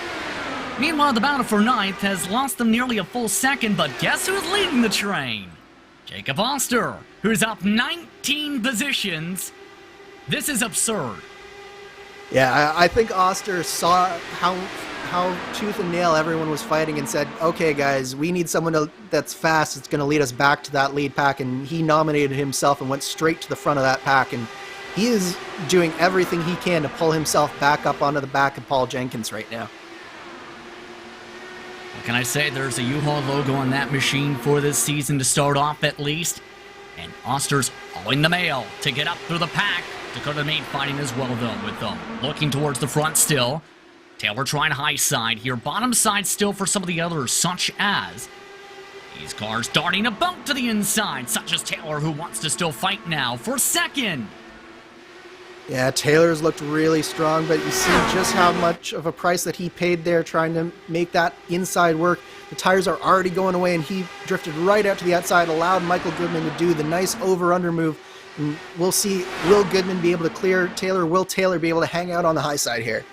Meanwhile, the battle for 9th has lost them nearly a full second, but guess who's leading the train? Jacob Oster, who's up 19 positions. This is absurd. Yeah, I think Oster saw how tooth and nail everyone was fighting and said, okay, guys, we need someone that's fast that's going to lead us back to that lead pack, and he nominated himself and went straight to the front of that pack, and he is doing everything he can to pull himself back up onto the back of Paul Jenkins right now. What can I say? There's a U-Haul logo on that machine for this season to start off at least, and Oster's all in the mail to get up through the pack. Dakota Maid fighting as well, though, with them looking towards the front still. Taylor trying high side here. Bottom side still for some of the others, such as these cars darting a bump to the inside, such as Taylor, who wants to still fight now for 2nd. Yeah, Taylor's looked really strong, but you see just how much of a price that he paid there trying to make that inside work. The tires are already going away, and he drifted right out to the outside, allowed Michael Goodman to do the nice over-under move. And we'll see, will Goodman be able to clear Taylor? Will Taylor be able to hang out on the high side here?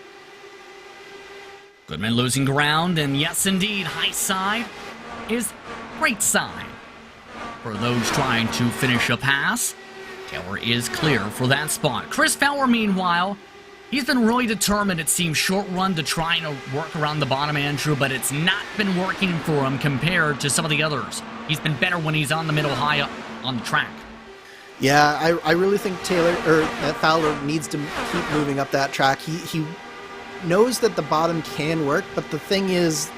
Goodman losing ground, and yes, indeed, high side is right side. For those trying to finish a pass, Taylor is clear for that spot. Chris Fowler, meanwhile, he's been really determined, it seems, short run to trying to work around the bottom, Andrew, but it's not been working for him compared to some of the others. He's been better when he's on the middle high up on the track. Yeah, I really think Fowler needs to keep moving up that track. He knows that the bottom can work, but the thing is,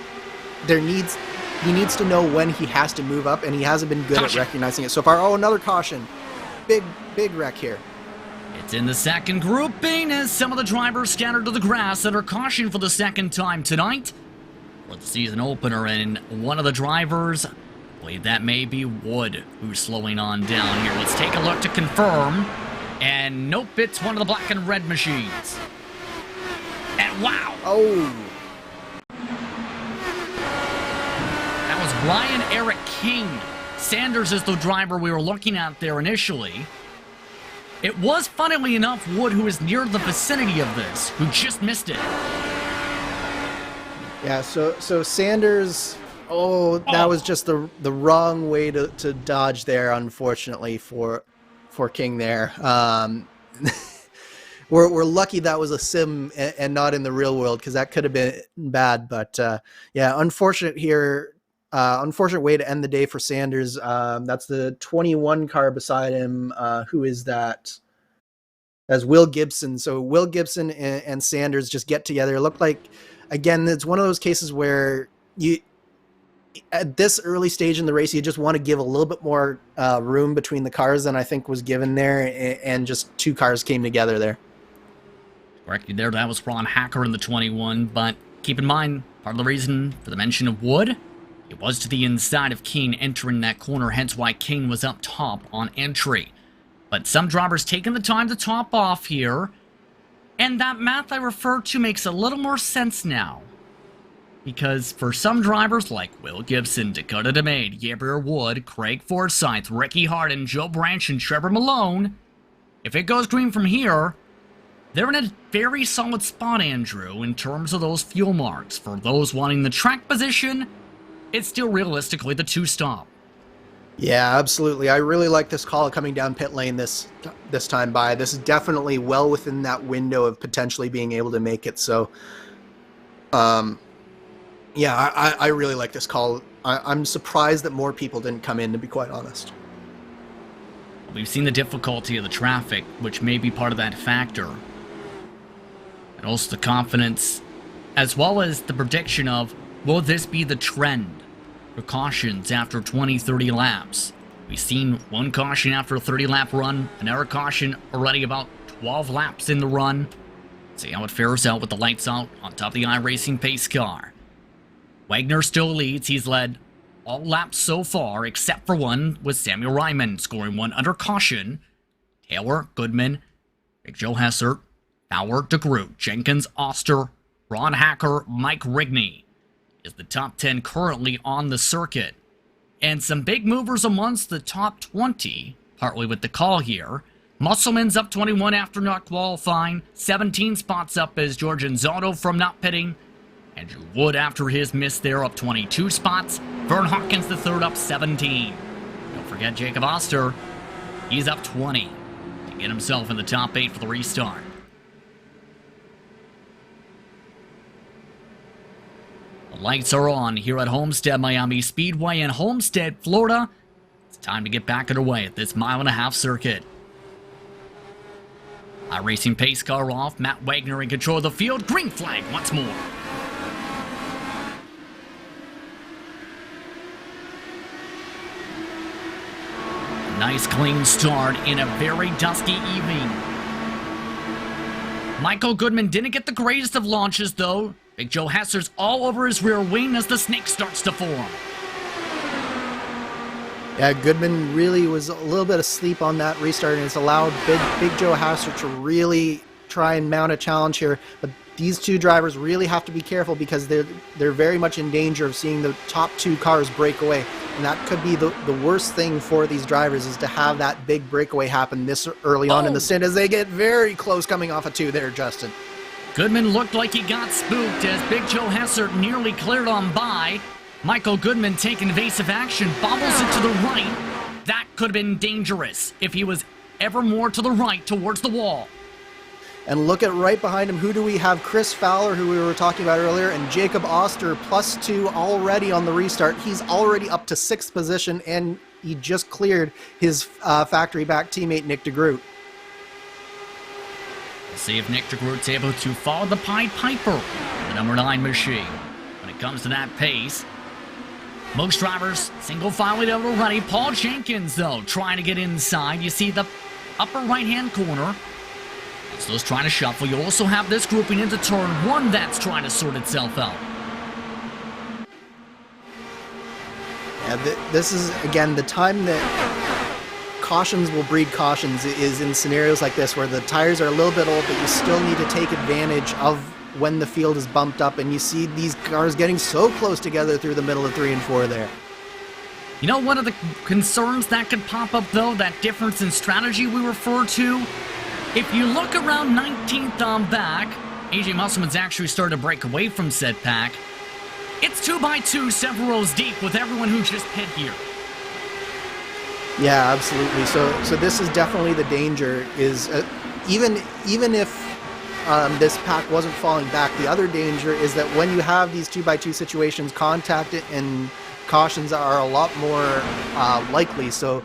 he needs to know when he has to move up, and he hasn't been good at recognizing it so far. Oh, another caution. Big wreck here. It's in the second grouping as some of the drivers scattered to the grass that are cautioned for the 2nd time tonight for the season opener, and one of the drivers, I believe that may be Wood, who's slowing on down here. Let's take a look to confirm, and nope, it's one of the black and red machines. And wow! Oh! That was Ryan Eric King. Sanders is the driver we were looking at there initially. It was, funnily enough, Wood, who is near the vicinity of this, who just missed it. Yeah, so Sanders Oh, that was just the wrong way to dodge there, unfortunately, for King there. We're lucky that was a sim and not in the real world, because that could have been bad. But yeah, unfortunate here. Unfortunate way to end the day for Sanders. That's the 21 car beside him. Who is that? That's Will Gibson. So Will Gibson and Sanders just get together. It looked like, again, it's one of those cases where you, at this early stage in the race, you just want to give a little bit more room between the cars than I think was given there, and just two cars came together there. Correctly there, that was Ron Hacker in the 21, but keep in mind, part of the reason for the mention of Wood, it was to the inside of Kane entering that corner, hence why Kane was up top on entry. But some drivers taking the time to top off here, and that math I referred to makes a little more sense now. Because for some drivers like Will Gibson, Dakota DeMade, Gabriel Wood, Craig Forsyth, Ricky Harden, Joe Branch, and Trevor Malone, if it goes green from here, they're in a very solid spot, Andrew, in terms of those fuel marks. For those wanting the track position, it's still realistically the 2-stop. Yeah, absolutely. I really like this call coming down pit lane this time by. This is definitely well within that window of potentially being able to make it. So, yeah, I really like this call. I'm surprised that more people didn't come in, to be quite honest. We've seen the difficulty of the traffic, which may be part of that factor. And also the confidence, as well as the prediction of, will this be the trend for cautions after 20, 30 laps? We've seen one caution after a 30-lap run, another caution already about 12 laps in the run. See how it fares out with the lights out on top of the iRacing pace car. Wagner still leads. He's led all laps so far, except for one, with Samuel Ryman scoring one under caution. Taylor, Goodman, Big Joe Hessert, Bauer, DeGroot, Jenkins, Oster, Ron Hacker, Mike Rigney is the top 10 currently on the circuit. And some big movers amongst the top 20, partly with the call here. Musselman's up 21 after not qualifying. 17 spots up as George Anzotto from not pitting. Andrew Wood, after his miss there, up 22 spots. Vern Hawkins, the third, up 17. Don't forget Jacob Oster. He's up 20 to get himself in the top 8 for the restart. The lights are on here at Homestead Miami Speedway in Homestead, Florida. It's time to get back underway at this 1.5-mile circuit. iRacing pace car off. Matt Wagner in control of the field. Green flag once more. Nice clean start in a very dusky evening. Michael Goodman didn't get the greatest of launches though. Big Joe Hesser's all over his rear wing as the snake starts to form. Yeah, Goodman really was a little bit asleep on that restart, and it's allowed Big Joe Hesser to really try and mount a challenge here. But these two drivers really have to be careful, because they're very much in danger of seeing the top two cars break away. And that could be the worst thing for these drivers, is to have that big breakaway happen this early on in the stint, as they get very close coming off a 2 there, Justin. Goodman looked like he got spooked as Big Joe Hesser nearly cleared on by. Michael Goodman taking evasive action, bobbles it to the right. That could have been dangerous if he was ever more to the right towards the wall. And look at right behind him, who do we have? Chris Fowler, who we were talking about earlier, and Jacob Oster, +2 already on the restart. He's already up to 6th position, and he just cleared his factory-back teammate, Nick DeGroot. We'll see if Nick DeGroot's able to follow the Pied Piper, the number 9 machine. When it comes to that pace, most drivers single file it out already. Paul Jenkins, though, trying to get inside. You see the upper right-hand corner. So those trying to shuffle. You also have this grouping into turn 1 that's trying to sort itself out. Yeah, this is, again, the time that cautions will breed cautions is in scenarios like this, where the tires are a little bit old, but you still need to take advantage of when the field is bumped up, and you see these cars getting so close together through the middle of 3 and 4 there. You know, one of the concerns that could pop up, though, that difference in strategy we refer to, if you look around 19th on back, AJ Musselman's actually started to break away from said pack. It's 2x2 several rows deep with everyone who just hit here. Yeah, absolutely. So this is definitely the danger. Is even if this pack wasn't falling back, the other danger is that when you have these 2x2 situations, contact and cautions are a lot more likely. So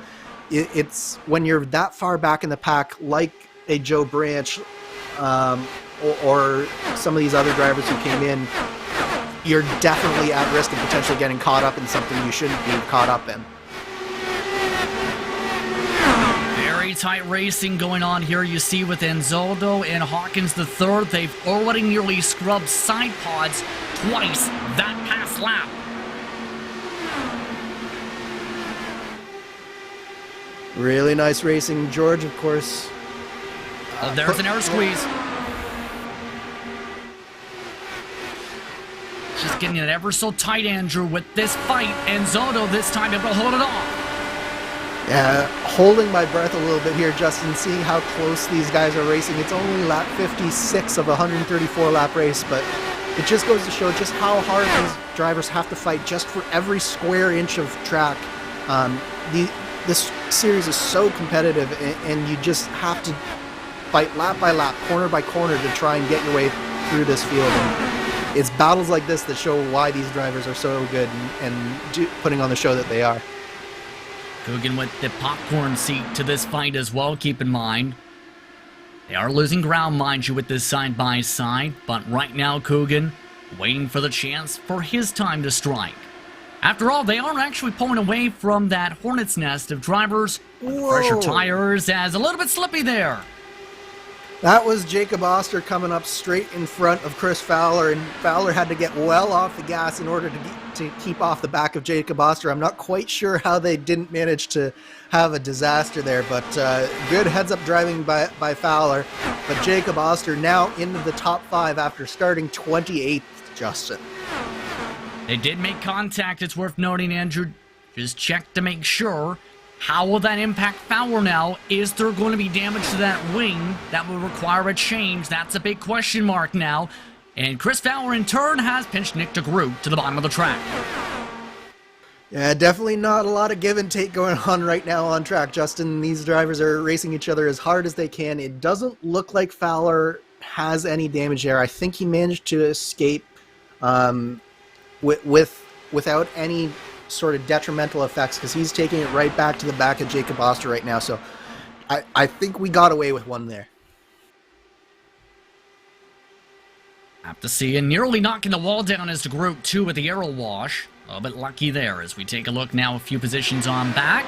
it's when you're that far back in the pack, like a Joe Branch or some of these other drivers who came in, you're definitely at risk of potentially getting caught up in something you shouldn't be caught up in. Very tight racing going on here. You see with Enzoldo and Hawkins III, they've already nearly scrubbed side pods twice that past lap. Really nice racing. George, of course. Oh, there's an air squeeze. Just getting it ever so tight, Andrew, with this fight. Enzoldo this time able to hold it off. Yeah, holding my breath a little bit here, Justin, seeing how close these guys are racing. It's only lap 56 of a 134-lap race, but it just goes to show just how hard these drivers have to fight just for every square inch of track. This series is so competitive, and you just have to fight lap by lap, corner by corner to try and get your way through this field. And it's battles like this that show why these drivers are so good and putting on the show that they are. Coogan with the popcorn seat to this fight as well, keep in mind. They are losing ground, mind you, with this side-by-side, but right now Coogan waiting for the chance for his time to strike. After all, they are actually pulling away from that hornet's nest of drivers with fresher tires, as a little bit slippy there. That was Jacob Oster coming up straight in front of Chris Fowler, and Fowler had to get well off the gas in order to keep off the back of Jacob Oster. I'm not quite sure how they didn't manage to have a disaster there, but good heads-up driving by Fowler. But Jacob Oster now into the top 5 after starting 28th, Justin. They did make contact, it's worth noting, Andrew. Just check to make sure. How will that impact Fowler now? Is there going to be damage to that wing that will require a change? That's a big question mark now. And Chris Fowler, in turn, has pinched Nick DeGroot to the bottom of the track. Yeah, definitely not a lot of give and take going on right now on track, Justin. These drivers are racing each other as hard as they can. It doesn't look like Fowler has any damage there. I think he managed to escape without any sort of detrimental effects, because he's taking it right back to the back of Jacob Oster right now. So I think we got away with one there. Have to see, and nearly knocking the wall down is DeGroot too with the aero wash. A little bit lucky there as we take a look now a few positions on back.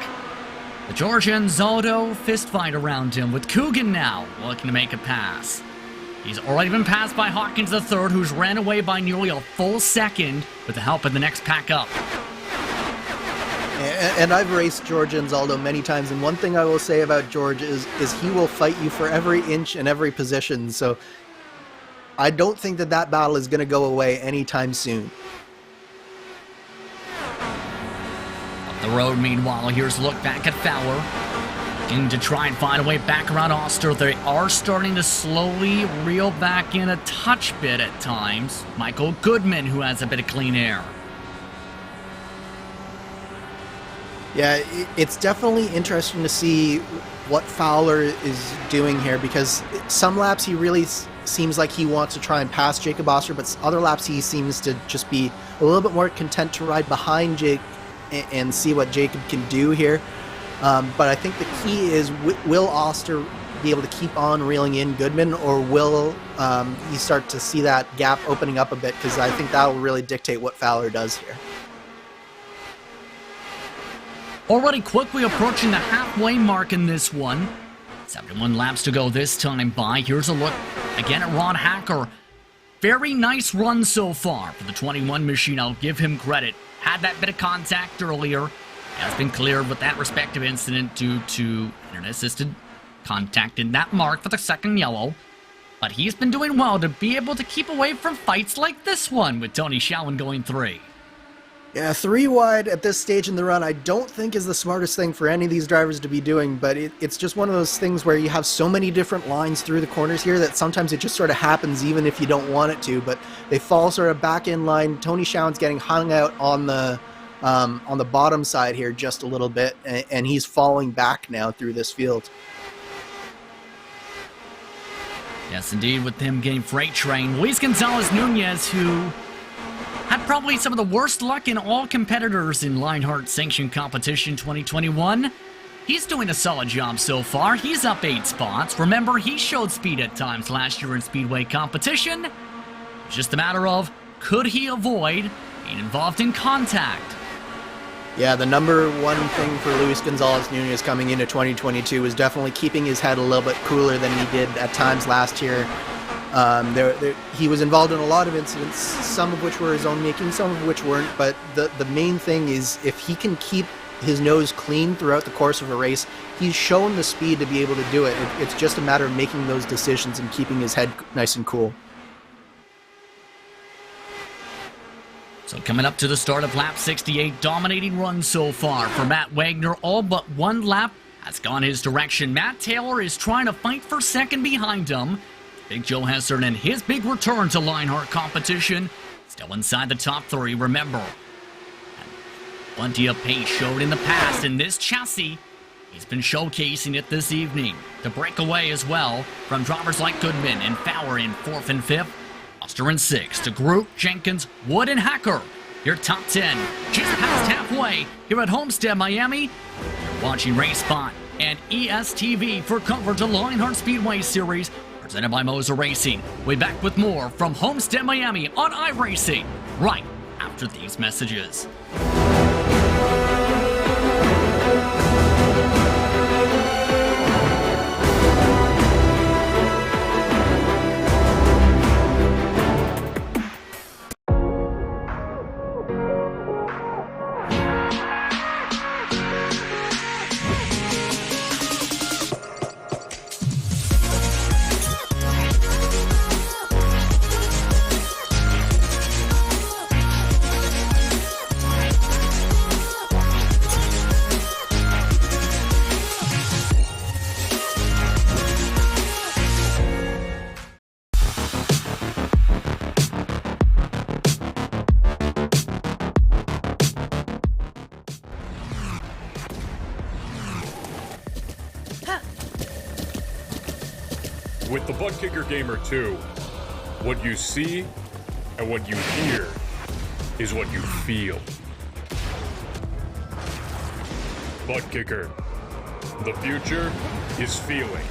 The George Enzoldo fist fight around him with Coogan now looking to make a pass. He's already been passed by Hawkins III, who's ran away by nearly a full second with the help of the next pack up. And I've raced George Enzoldo many times, and one thing I will say about George is he will fight you for every inch and every position. So I don't think that battle is going to go away anytime soon. Up the road, meanwhile, here's a look back at Fowler. Looking to try and find a way back around Oster. They are starting to slowly reel back in a touch bit at times. Michael Goodman, who has a bit of clean air. Yeah, it's definitely interesting to see what Fowler is doing here, because some laps he really seems like he wants to try and pass Jacob Oster, but other laps he seems to just be a little bit more content to ride behind Jake and see what Jacob can do here. But I think the key is, will Oster be able to keep on reeling in Goodman, or will you start to see that gap opening up a bit? Because I think that will really dictate what Fowler does here. Already quickly approaching the halfway mark in this one. 71 laps to go this time by. Here's a look again at Ron Hacker. Very nice run so far for the 21 machine. I'll give him credit. Had that bit of contact earlier. Has been cleared with that respective incident due to internet-assisted contact in that mark for the second yellow. But he's been doing well to be able to keep away from fights like this one with Tony Shalin going 3. Yeah, 3 wide at this stage in the run I don't think is the smartest thing for any of these drivers to be doing, but it's just one of those things where you have so many different lines through the corners here that sometimes it just sort of happens even if you don't want it to, but they fall sort of back in line. Tony Schowen's getting hung out on the bottom side here just a little bit, and he's falling back now through this field. Yes, indeed, with him getting freight train. Luis Gonzalez Nunez, who had probably some of the worst luck in all competitors in Lionheart Sanctioned Competition 2021. He's doing a solid job so far. He's up 8 spots. Remember, he showed speed at times last year in Speedway competition. It's just a matter of, could he avoid being involved in contact? Yeah, the number one thing for Luis Gonzalez Nunez coming into 2022 is definitely keeping his head a little bit cooler than he did at times last year. He was involved in a lot of incidents, some of which were his own making, some of which weren't, but the main thing is if he can keep his nose clean throughout the course of a race, he's shown the speed to be able to do it. It's just a matter of making those decisions and keeping his head nice and cool. So coming up to the start of lap 68, dominating run so far for Matt Wagner. All but one lap has gone his direction. Matt Taylor is trying to fight for second behind him. Big Joe Hessert and his big return to Lionheart competition. Still inside the top 3, remember. Plenty of pace showed in the past, and this chassis, he's been showcasing it this evening. The breakaway as well from drivers like Goodman and Fowler in 4th and 5th. Oster in 6th to Groot, Jenkins, Wood, and Hacker. Your top 10 just past halfway here at Homestead, Miami. You're watching RaceSpot and ESTV for coverage of Lionheart Speedway Series presented by MOZA Racing. We'll be back with more from Homestead, Miami on iRacing right after these messages. With the ButtKicker Gamer 2, what you see and what you hear is what you feel. ButtKicker, the future is feeling.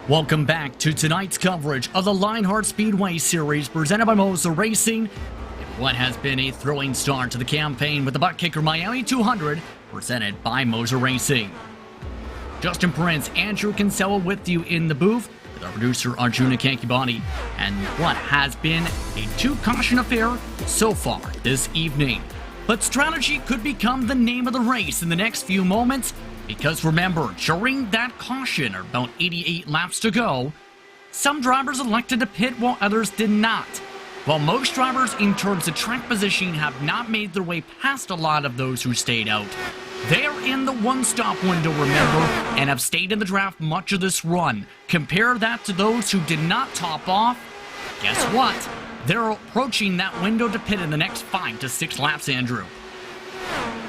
Welcome back to tonight's coverage of the Lionheart Speedway Series presented by MOZA Racing. In what has been a thrilling start to the campaign with the ButtKicker Miami 200 presented by MOZA Racing. Justin Prince, Andrew Kinsella with you in the booth with our producer Arjuna Kankibani, and what has been a 2-caution affair so far this evening. But strategy could become the name of the race in the next few moments Because remember, during that caution, or about 88 laps to go, some drivers elected to pit while others did not. While most drivers in terms of track positioning have not made their way past a lot of those who stayed out, they're in the one-stop window, remember, and have stayed in the draft much of this run. Compare that to those who did not top off. Guess what? They're approaching that window to pit in the next 5 to 6 laps, Andrew.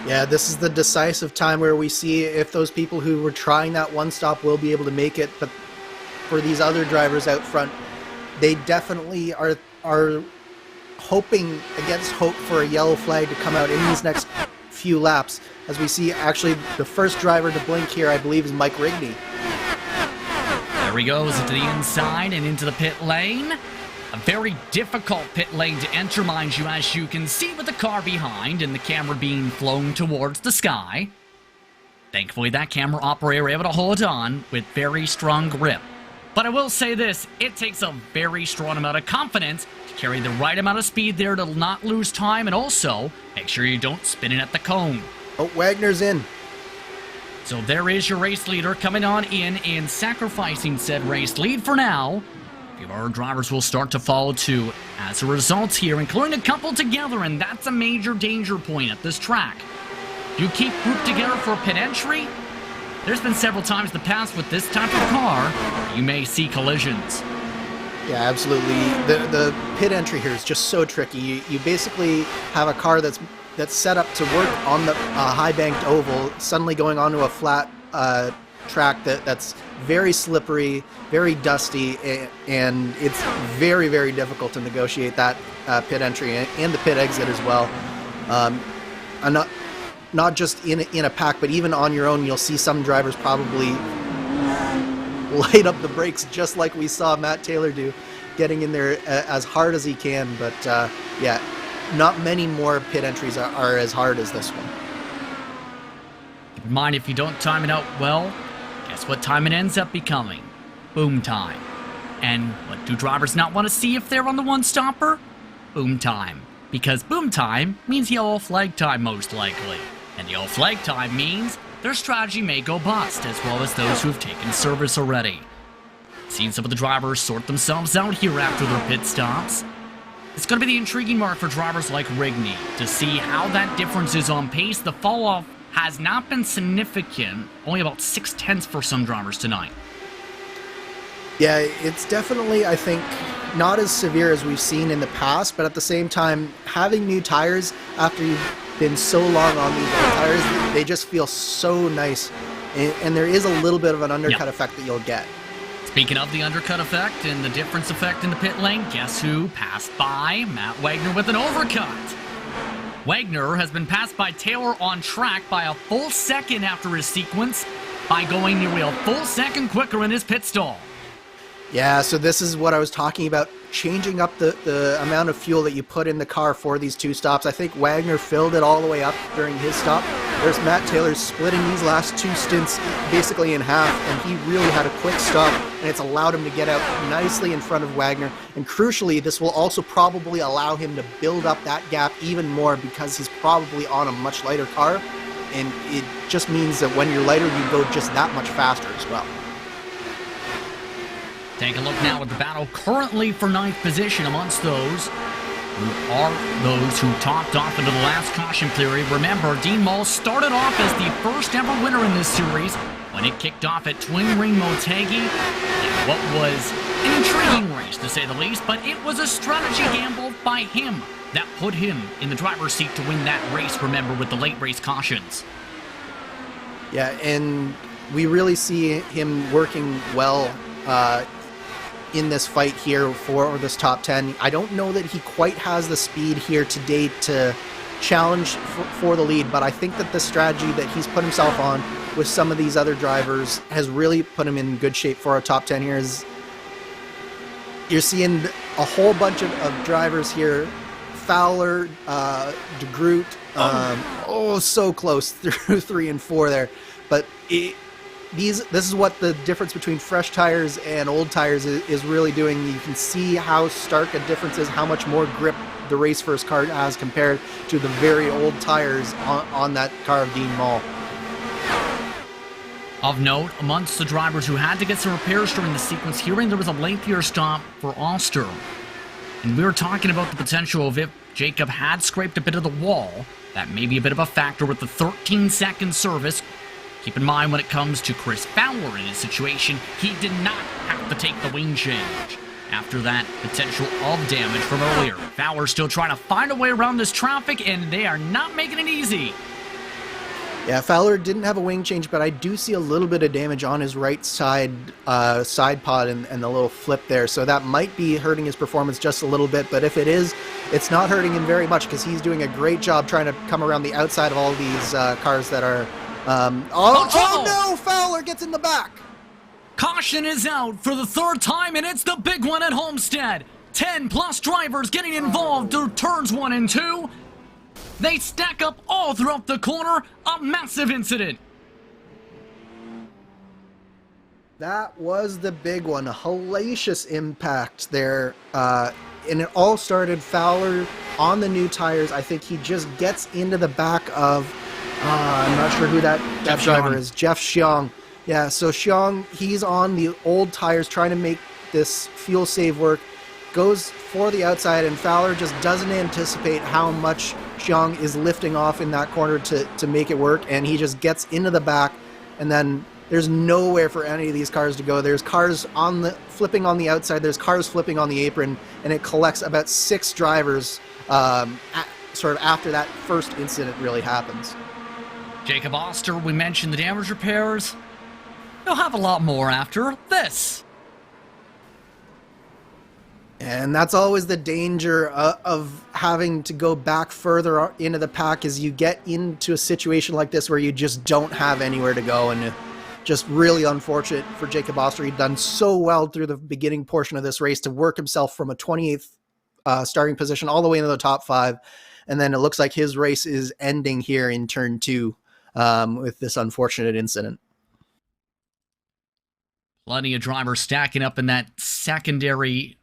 Yeah, this is the decisive time where we see if those people who were trying that one stop will be able to make it. But for these other drivers out front, they definitely are hoping against hope for a yellow flag to come out in these next few laps. As we see, actually, the first driver to blink here, I believe, is Mike Rigney. There he goes into the inside and into the pit lane. A very difficult pit lane to enter, mind you, as you can see with the car behind and the camera being flown towards the sky. Thankfully, that camera operator able to hold on with very strong grip. But I will say this, it takes a very strong amount of confidence to carry the right amount of speed there to not lose time, and also make sure you don't spin it at the cone. Oh, Wagner's in. So there is your race leader coming on in and sacrificing said race lead for now. Our drivers will start to follow too as a result here, including a couple together, and that's a major danger point at this track. You keep grouped together for a pit entry. There's been several times in the past with this type of car, you may see collisions. Yeah, absolutely. The pit entry here is just so tricky. You basically have a car that's set up to work on the high banked oval, suddenly going onto a flat track that's very slippery, very dusty, and it's very, very difficult to negotiate that pit entry and the pit exit as well. And not just in a pack, but even on your own, you'll see some drivers probably light up the brakes just like we saw Matt Taylor do, getting in there as hard as he can. But yeah, not many more pit entries are as hard as this one. Keep in mind, if you don't time it out well, guess what time it ends up becoming? Boom time. And what do drivers not want to see if they're on the one-stopper? Boom time. Because boom time means yellow flag time most likely. And yellow flag time means their strategy may go bust, as well as those who have taken service already. Seen some of the drivers sort themselves out here after their pit stops. It's going to be the intriguing mark for drivers like Rigney to see how that difference is on pace. The fall-off has not been significant, only about 0.6 for some drivers tonight. Yeah, it's definitely, I think, not as severe as we've seen in the past, but at the same time, having new tires after you've been so long on these old tires, they just feel so nice, and there is a little bit of an undercut effect that you'll get. Speaking of the undercut effect and the difference effect in the pit lane, guess who passed by Matt Wagner with an overcut? Wagner has been passed by Taylor on track by a full second after his sequence by going nearly a full second quicker in his pit stall. Yeah, so this is what I was talking about, changing up the amount of fuel that you put in the car for these two stops. I think Wagner filled it all the way up during his stop. There's Matt Taylor splitting these last two stints basically in half, and he really had a quick stop, and it's allowed him to get out nicely in front of Wagner. And crucially, this will also probably allow him to build up that gap even more because he's probably on a much lighter car, and it just means that when you're lighter, you go just that much faster as well. Take a look now at the battle currently for 9th position amongst those who topped off into the last caution period. Remember, Dean Mull started off as the first ever winner in this series when it kicked off at Twin Ring Motegi in what was an intriguing race to say the least, but it was a strategy gamble by him that put him in the driver's seat to win that race, remember, with the late race cautions. Yeah, and we really see him working well in this fight here for this top 10. I don't know that he quite has the speed here today to challenge for the lead, but I think that the strategy that he's put himself on with some of these other drivers has really put him in good shape for a top 10 here. You're seeing a whole bunch of drivers here. Fowler, DeGroot, so close through 3 and 4 there, but this is what the difference between fresh tires and old tires is really doing. You can see how stark a difference is, how much more grip the race first car has compared to the very old tires on that car of Dean Mull. Of note, amongst the drivers who had to get some repairs during the sequence hearing, there was a lengthier stop for Oster. And we were talking about the potential of if Jacob had scraped a bit of the wall, that may be a bit of a factor with the 13-second service. Keep in mind when it comes to Chris Fowler in his situation, he did not have to take the wing change after that potential of damage from earlier. Fowler's still trying to find a way around this traffic, and they are not making it easy. Yeah, Fowler didn't have a wing change, but I do see a little bit of damage on his right side side pod and the little flip there, so that might be hurting his performance just a little bit, but if it is, it's not hurting him very much because he's doing a great job trying to come around the outside of all these cars that are... oh no! Fowler gets in the back! Caution is out for the third time, and it's the big one at Homestead. 10+ drivers getting involved through turns 1 and 2. They stack up all throughout the corner. A massive incident. That was the big one. A hellacious impact there. And it all started Fowler on the new tires. I think he just gets into the back of... I'm not sure who that driver is. Jeff Xiong. Yeah, so Xiong, he's on the old tires trying to make this fuel save work. Goes for the outside, and Fowler just doesn't anticipate how much Xiong is lifting off in that corner to make it work, and he just gets into the back, and then there's nowhere for any of these cars to go. There's cars flipping on the outside, there's cars flipping on the apron, and it collects about 6 drivers sort of after that first incident really happens. Jacob Oster, we mentioned the damage repairs. He'll have a lot more after this. And that's always the danger of having to go back further into the pack, is you get into a situation like this where you just don't have anywhere to go, and just really unfortunate for Jacob Oster. He'd done so well through the beginning portion of this race to work himself from a 28th starting position all the way into the top 5, and then it looks like his race is ending here in turn 2 with this unfortunate incident. Plenty of drivers stacking up in that secondary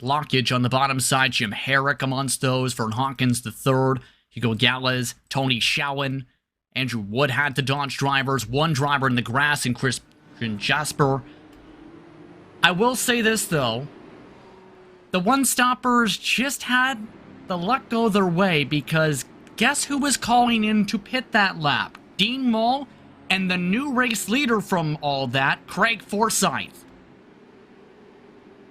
blockage on the bottom side. Jim Herrick amongst those, Vern Hawkins the third, Hugo Galles, Tony Schowen, Andrew Wood had to dodge drivers, one driver in the grass, and Christian Jasper. I will say this though, the one-stoppers just had the luck go their way, because guess who was calling in to pit that lap? Dean Mull and the new race leader from all that, Craig Forsyth.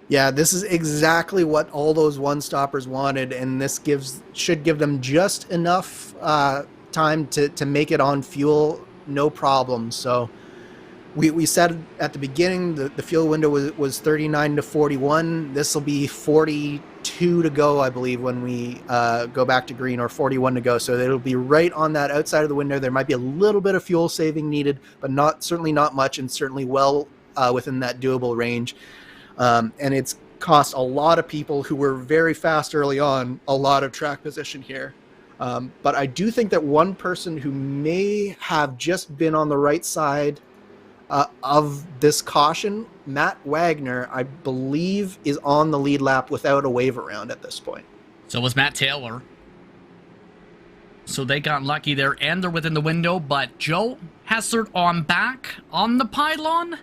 Yeah, this is exactly what all those one-stoppers wanted, and this should give them just enough time to make it on fuel, no problem. So we said at the beginning the fuel window was 39 to 41. This will be 42 to go, I believe, when we go back to green, or 41 to go. So it'll be right on that outside of the window. There might be a little bit of fuel saving needed, but certainly not much, and certainly well within that doable range. And it's cost a lot of people who were very fast early on a lot of track position here. But I do think that one person who may have just been on the right side of this caution, Matt Wagner, I believe, is on the lead lap without a wave around at this point. So was Matt Taylor. So they got lucky there, and they're within the window, but Joe Hessert on back on the pylon?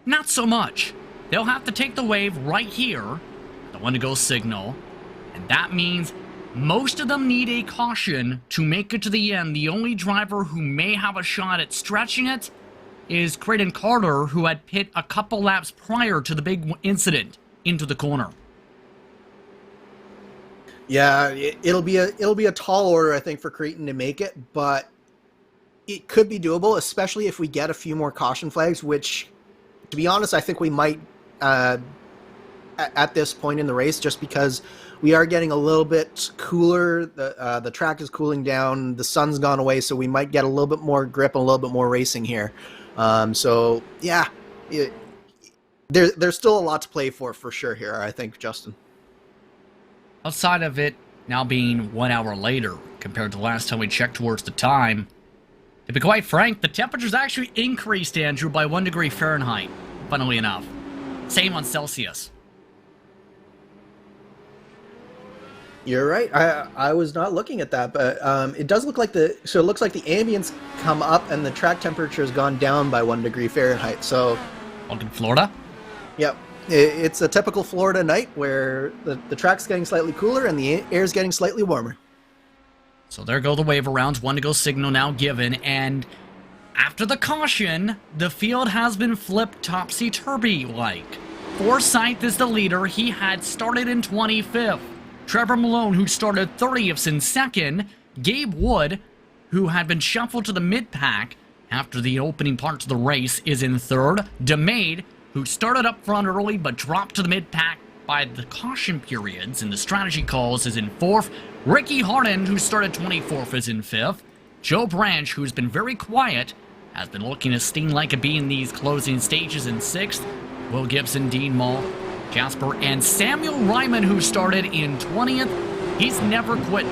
Not so much. They'll have to take the wave right here, the one to go signal, and that means most of them need a caution to make it to the end. The only driver who may have a shot at stretching it is Creighton Carter, who had pit a couple laps prior to the big incident into the corner. Yeah, it'll be a tall order, I think, for Creighton to make it, but it could be doable, especially if we get a few more caution flags, which, to be honest, I think we might at this point in the race, just because we are getting a little bit cooler. The track is cooling down. The sun's gone away, so we might get a little bit more grip and a little bit more racing here. So yeah, there's still a lot to play for sure here, I think, Justin. Outside of it now being 1 hour later compared to the last time we checked towards the time, to be quite frank, the temperature's actually increased, Andrew, by 1 degree Fahrenheit, funnily enough. Same on Celsius. You're right. I was not looking at that, but it does look like it looks like the ambience come up and the track temperature has gone down by 1 degree Fahrenheit. So, Welcome to Florida. yep, it's a typical Florida night where the track's getting slightly cooler and the air's getting slightly warmer. So there go the wave arounds, 1 to go signal now given, and after the caution, the field has been flipped topsy-turvy-like. Forsyth is the leader. He had started in 25th. Trevor Malone, who started 30th in second. Gabe Wood, who had been shuffled to the mid-pack after the opening parts of the race, is in third. DeMade, who started up front early but dropped to the mid-pack by the caution periods and the strategy calls, is in fourth. Ricky Harden, who started 24th, is in fifth. Joe Branch, who's been very quiet, has been looking to sting like a bee in these closing stages, in sixth. Will Gibson, Dean Mull, Jasper, and Samuel Ryman, who started in 20th. He's never quit.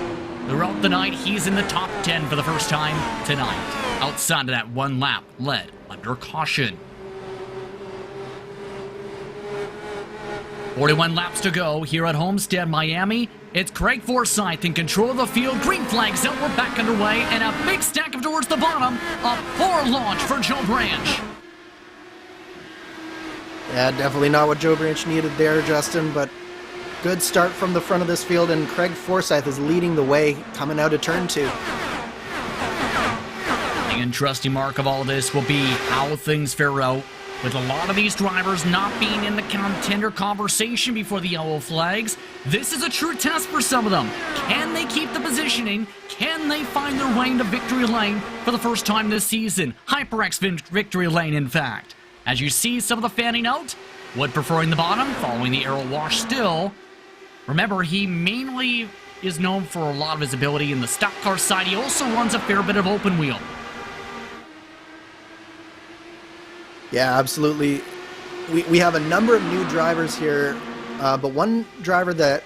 Throughout the night, he's in the top 10 for the first time tonight. Outside of that 1 lap, led under caution. 41 laps to go here at Homestead, Miami. It's Craig Forsyth in control of the field. Green flags out, we're back underway, and a big stack up towards the bottom. A poor launch for Joe Branch. Yeah, definitely not what Joe Branch needed there, Justin, but good start from the front of this field, and Craig Forsyth is leading the way coming out of turn 2. The interesting mark of all this will be how things fare out, with a lot of these drivers not being in the contender conversation before the yellow flags. This is a true test for some of them. Can they keep the positioning? Can they find their way into victory lane for the first time this season? HyperX victory lane, in fact. As you see some of the fanning out, Wood preferring the bottom, following the arrow wash still. Remember, he mainly is known for a lot of his ability in the stock car side. He also runs a fair bit of open wheel. Yeah, absolutely. We have a number of new drivers here, but one driver that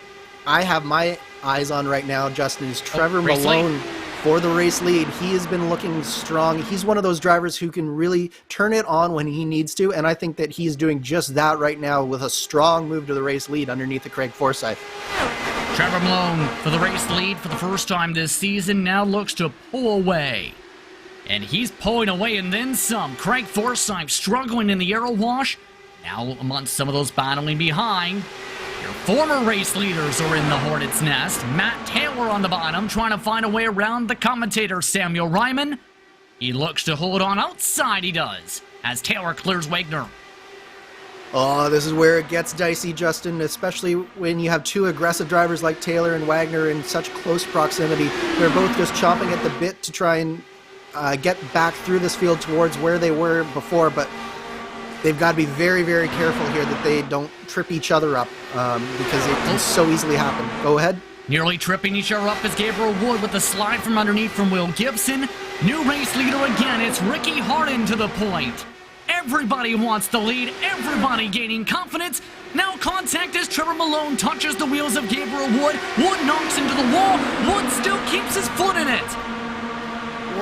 I have my eyes on right now, Justin, is Trevor Malone for the race lead. He has been looking strong. He's one of those drivers who can really turn it on when he needs to, and I think that he's doing just that right now with a strong move to the race lead underneath the Craig Forsyth. Trevor Malone for the race lead for the first time this season now looks to pull away. And he's pulling away and then some. Craig Forsyth struggling in the arrow wash. Now amongst some of those battling behind. Your former race leaders are in the hornet's nest. Matt Taylor on the bottom trying to find a way around the commentator Samuel Ryman. He looks to hold on outside, he does, as Taylor clears Wagner. Oh, this is where it gets dicey, Justin, especially when you have two aggressive drivers like Taylor and Wagner in such close proximity. They're both just chomping at the bit to try and get back through this field towards where they were before, but they've got to be very, very careful here that they don't trip each other up because it can so easily happen. Go ahead. Nearly tripping each other up is Gabriel Wood with a slide from underneath from Will Gibson. New race leader again, it's Ricky Harden to the point. Everybody wants the lead, everybody gaining confidence. Now contact as Trevor Malone touches the wheels of Gabriel Wood. Wood knocks into the wall. Wood still keeps his foot in it.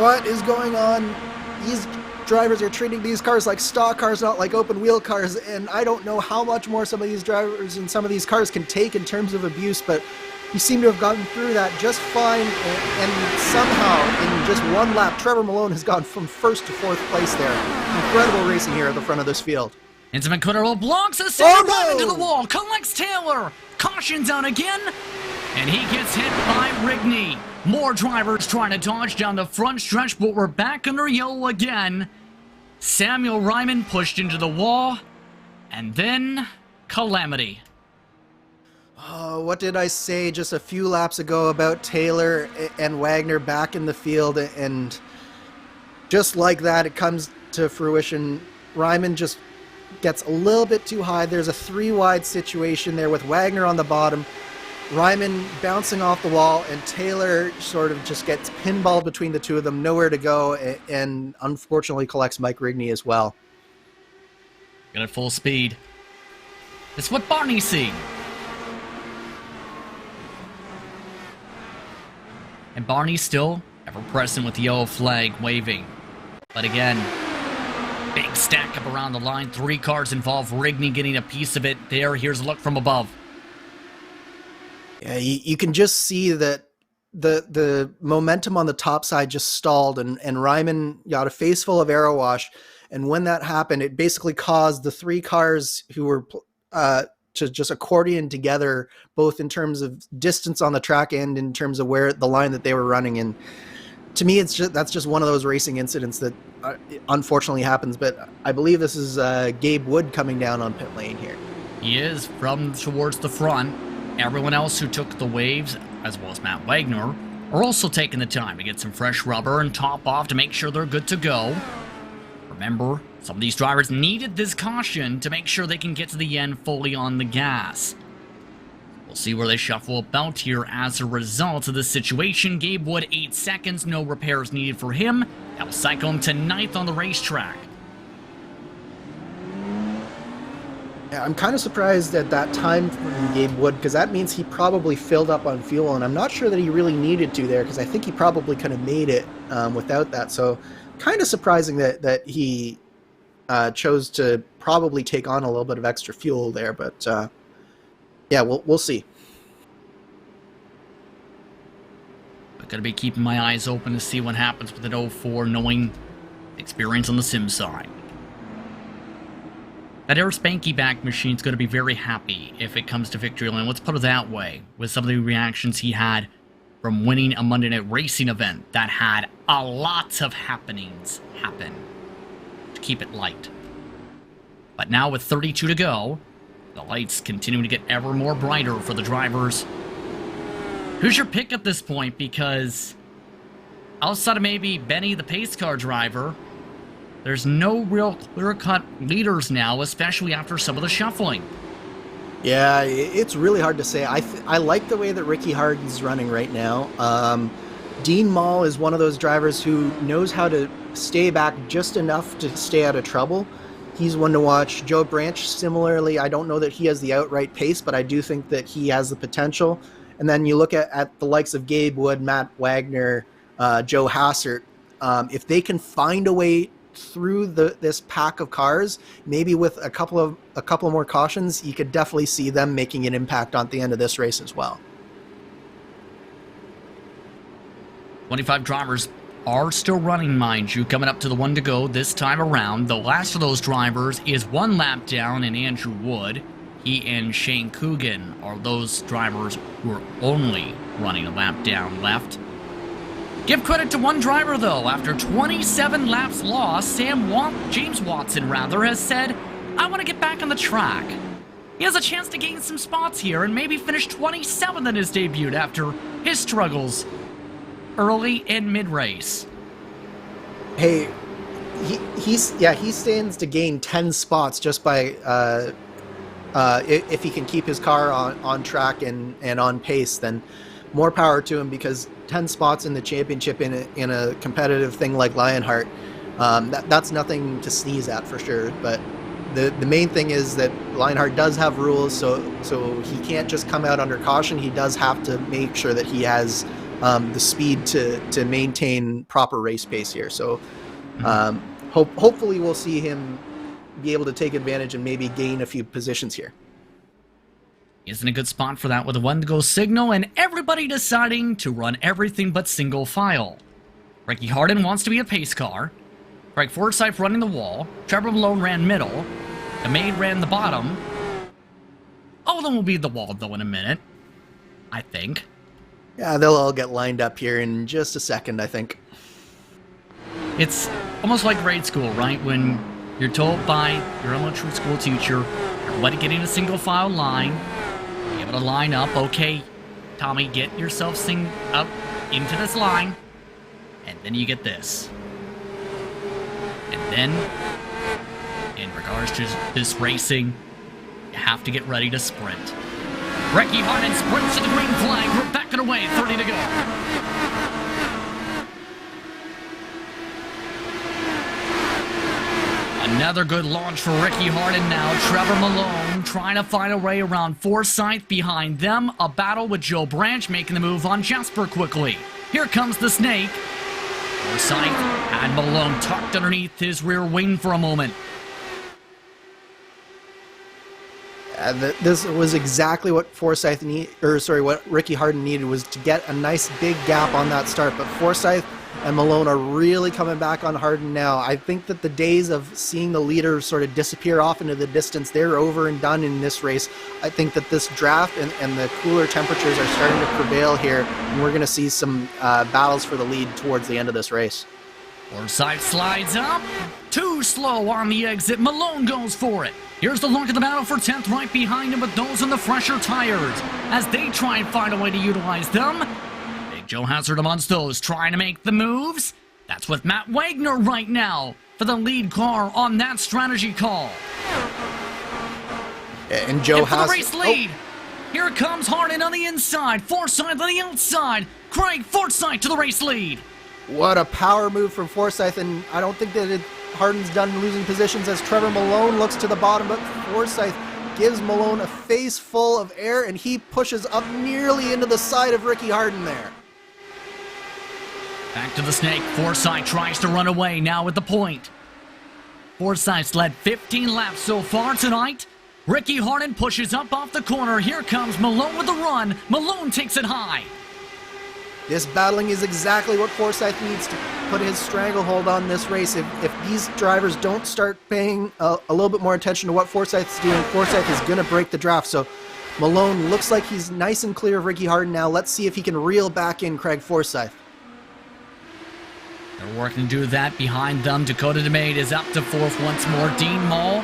What is going on? These drivers are treating these cars like stock cars, not like open wheel cars, and I don't know how much more some of these drivers and some of these cars can take in terms of abuse, but you seem to have gotten through that just fine, and somehow, in just one lap, Trevor Malone has gone from first to fourth place there. Incredible racing here at the front of this field. Into McCutter blocks a center right into the wall, collects Taylor, cautions out again, and he gets hit by Rigney. More drivers trying to dodge down the front stretch, but we're back under yellow again. Samuel Ryman pushed into the wall, and then calamity. What did I say just a few laps ago about Taylor and Wagner back in the field? And just like that, it comes to fruition. Ryman just gets a little bit too high. There's a 3-wide situation there with Wagner on the bottom, Ryman bouncing off the wall, and Taylor sort of just gets pinballed between the two of them, nowhere to go, and unfortunately collects Mike Rigney as well. Got at full speed. It's what Barney's seeing. And Barney's still ever present with the yellow flag waving. But again, big stack up around the line. 3 cars involved. Rigney getting a piece of it there. Here's a look from above. Yeah, you can just see that the momentum on the top side just stalled, and Ryman got a face full of aero wash. And when that happened, it basically caused the three cars who were to just accordion together, both in terms of distance on the track and in terms of where the line that they were running in. To me, that's just one of those racing incidents that unfortunately happens. But I believe this is Gabe Wood coming down on pit lane here. He is from towards the front. Everyone else who took the waves, as well as Matt Wagner, are also taking the time to get some fresh rubber and top off to make sure they're good to go. Remember, some of these drivers needed this caution to make sure they can get to the end fully on the gas. We'll see where they shuffle about here as a result of this situation. Gabe Wood, 8 seconds, no repairs needed for him. That will cycle him to 9th on the racetrack. Yeah, I'm kind of surprised at that time from Gabe Wood, because that means he probably filled up on fuel, and I'm not sure that he really needed to there, because I think he probably could have made it without that. So kind of surprising that he chose to probably take on a little bit of extra fuel there, but yeah, we'll see. I'm going to be keeping my eyes open to see what happens with an 04, knowing experience on the sim side. That Air Spanky Back machine's going to be very happy if it comes to victory lane. Let's put it that way, with some of the reactions he had from winning a Monday Night Racing event that had a lot of happenings happen. To keep it light. But now with 32 to go, the lights continue to get ever more brighter for the drivers. Who's your pick at this point? Because outside of maybe Benny, the pace car driver, there's no real clear-cut leaders now, especially after some of the shuffling. Yeah, it's really hard to say. I like the way that Ricky Harden's running right now. Dean Mall is one of those drivers who knows how to stay back just enough to stay out of trouble. He's one to watch. Joe Branch, similarly, I don't know that he has the outright pace, but I do think that he has the potential. And then you look at the likes of Gabe Wood, Matt Wagner, Joe Hassert. If they can find a way through this pack of cars, maybe with a couple more cautions, you could definitely see them making an impact on the end of this race as well. 25 drivers are still running, mind you, coming up to the 1 to go this time around. The last of those drivers is 1 lap down in Andrew Wood. He and Shane Coogan are those drivers who are only running a lap down left. Give credit to one driver, though. After 27 laps lost, James Watson has said, I want to get back on the track. He has a chance to gain some spots here and maybe finish 27th in his debut after his struggles early and mid-race. Hey, he stands to gain 10 spots just by if he can keep his car on track and on pace. Then more power to him, because 10 spots in the championship in a competitive thing like Lionheart, that's nothing to sneeze at for sure. But the main thing is that Lionheart does have rules, so he can't just come out under caution. He does have to make sure that he has the speed to maintain proper race pace here. So hopefully we'll see him be able to take advantage and maybe gain a few positions here. He's in a good spot for that with a 1 to go signal, and everybody deciding to run everything but single file. Ricky Harden wants to be a pace car. Greg Forsyth running the wall. Trevor Malone ran middle. The maid ran the bottom. All of them will be the wall, though, in a minute. I think. Yeah, they'll all get lined up here in just a second, I think. It's almost like grade school, right? When you're told by your elementary school teacher, everybody get in a single file line. Be able to line up. Okay, Tommy, get yourself up into this line. And then you get this. And then, in regards to this racing, you have to get ready to sprint. Ricky Harden sprints to the green flag. We're backing away, 30 to go. Another good launch for Ricky Harden now. Trevor Malone trying to find a way around Forsyth. Behind them, a battle with Joe Branch making the move on Jasper quickly. Here comes the snake. Forsyth had Malone tucked underneath his rear wing for a moment. This was exactly what what Ricky Harden needed, was to get a nice big gap on that start. But Forsyth and Malone are really coming back on Harden now. I think that the days of seeing the leader sort of disappear off into the distance, they're over and done in this race. I think that this draft and the cooler temperatures are starting to prevail here, and we're going to see some battles for the lead towards the end of this race. Forsyth slides up. Too slow on the exit. Malone goes for it. Here's the look of the battle for 10th right behind him with those in the fresher tires as they try and find a way to utilize them. Big Joe Hazard amongst those trying to make the moves. That's with Matt Wagner right now for the lead car on that strategy call. And Joe and for has the race lead. Here comes Harden on the inside. Forsyth on the outside. Craig Forsyth to the race lead. What a power move from Forsyth, and I don't think that Harden's done losing positions as Trevor Malone looks to the bottom, but Forsyth gives Malone a face full of air, and he pushes up nearly into the side of Ricky Harden there. Back to the snake. Forsyth tries to run away now with the point. Forsyth's led 15 laps so far tonight. Ricky Harden pushes up off the corner. Here comes Malone with the run. Malone takes it high. This battling is exactly what Forsyth needs to put his stranglehold on this race. If these drivers don't start paying a little bit more attention to what Forsyth's doing, Forsyth is going to break the draft. So Malone looks like he's nice and clear of Ricky Harden now. Let's see if he can reel back in Craig Forsyth. They're working to do that behind them. Dakota DeMade is up to 4th once more. Dean Mall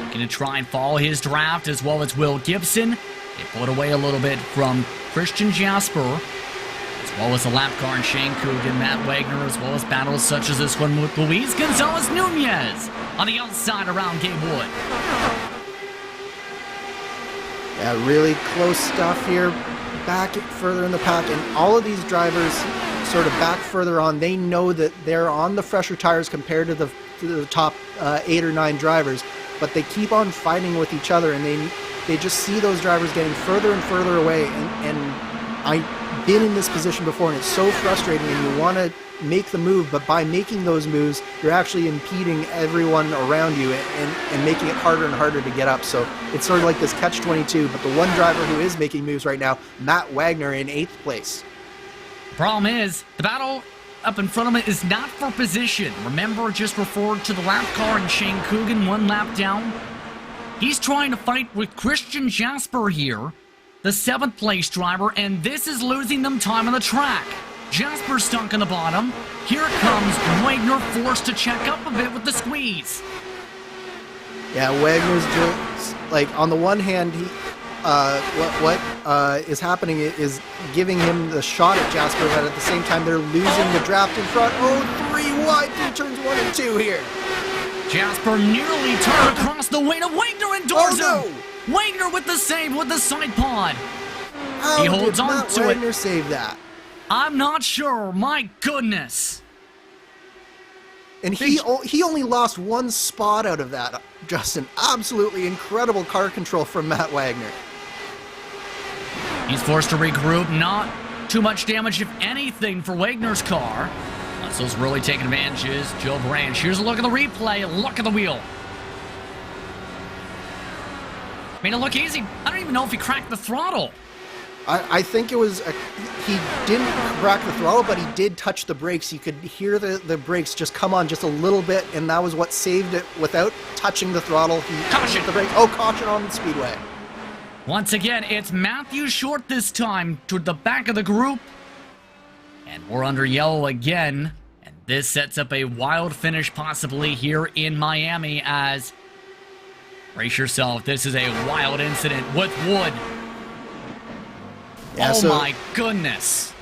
looking to try and follow his draft, as well as Will Gibson. They pulled away a little bit from Christian Jasper, as well as the lap car and Shane Coogan, Matt Wagner, as well as battles such as this one with Luis Gonzalez Nunez on the outside around Gabe Wood. Yeah, really close stuff here. Back further in the pack, and all of these drivers sort of back further on, they know that they're on the fresher tires compared to the top 8 or 9 drivers, but they keep on fighting with each other, and they just see those drivers getting further and further away, and I've been in this position before, and it's so frustrating, and you want to make the move, but by making those moves, you're actually impeding everyone around you and making it harder and harder to get up. So it's sort of like this catch-22, but the one driver who is making moves right now, Matt Wagner, in 8th place. Problem is, the battle up in front of him is not for position. Remember, just referred to the lap car and Shane Coogan 1 lap down. He's trying to fight with Christian Jasper here, the 7th place driver, and this is losing them time on the track. Jasper stuck in the bottom. Here comes Wagner, forced to check up a bit with the squeeze. Yeah, Wagner's just, like, on the one hand, he what is happening is giving him the shot at Jasper, but at the same time they're losing the draft in front. Oh, 3 wide through turns 1 and 2 here. Jasper nearly turned across the way to Wagner and doors him. Wagner with the save with the side pod. How he holds did on Matt to Wagner it. save that? I'm not sure. My goodness. And he only lost 1 spot out of that, Justin. Absolutely incredible car control from Matt Wagner. He's forced to regroup. Not too much damage, if anything, for Wagner's car. Russell's really taking advantages. Joe Branch. Here's a look at the replay. Look at the wheel. Made it look easy. I don't even know if he cracked the throttle. I think it was, he didn't crack the throttle, but he did touch the brakes. You could hear the brakes just come on just a little bit, and that was what saved it without touching the throttle. He Caution! hit the brake. Oh, caution on the speedway. Once again, it's Matthew Short this time toward the back of the group. And we're under yellow again. And this sets up a wild finish possibly here in Miami as, brace yourself, this is a wild incident with Wood. Yeah, oh so my goodness.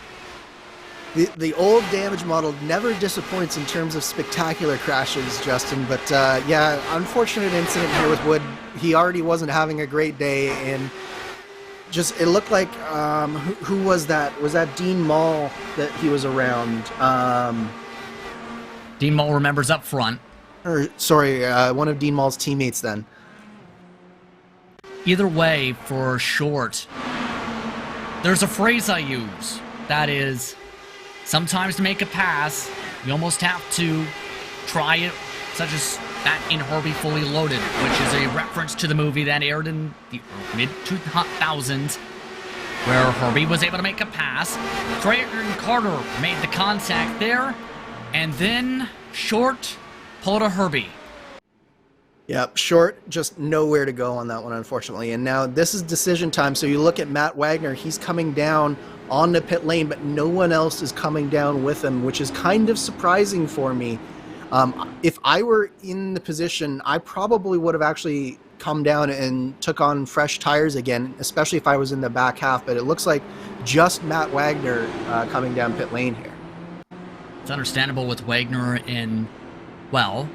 The old damage model never disappoints in terms of spectacular crashes, Justin. But yeah, unfortunate incident here with Wood. He already wasn't having a great day, and just it looked like who was that? Was that Dean Mall that he was around? Dean Mall remembers up front. Or sorry, one of Dean Mall's teammates then. Either way, for Short, there's a phrase I use. That is, sometimes to make a pass, you almost have to try it, such as that in Herbie Fully Loaded, which is a reference to the movie that aired in the mid-2000s, where Herbie was able to make a pass. Creighton Carter made the contact there, and then Short pulled a Herbie. Yep, Short just nowhere to go on that one, unfortunately. And now this is decision time. So you look at Matt Wagner, he's coming down on the pit lane, but no one else is coming down with him, which is kind of surprising for me. If I were in the position, I probably would have actually come down and took on fresh tires again, especially if I was in the back half. But it looks like just Matt Wagner coming down pit lane here. It's understandable with Wagner in, well,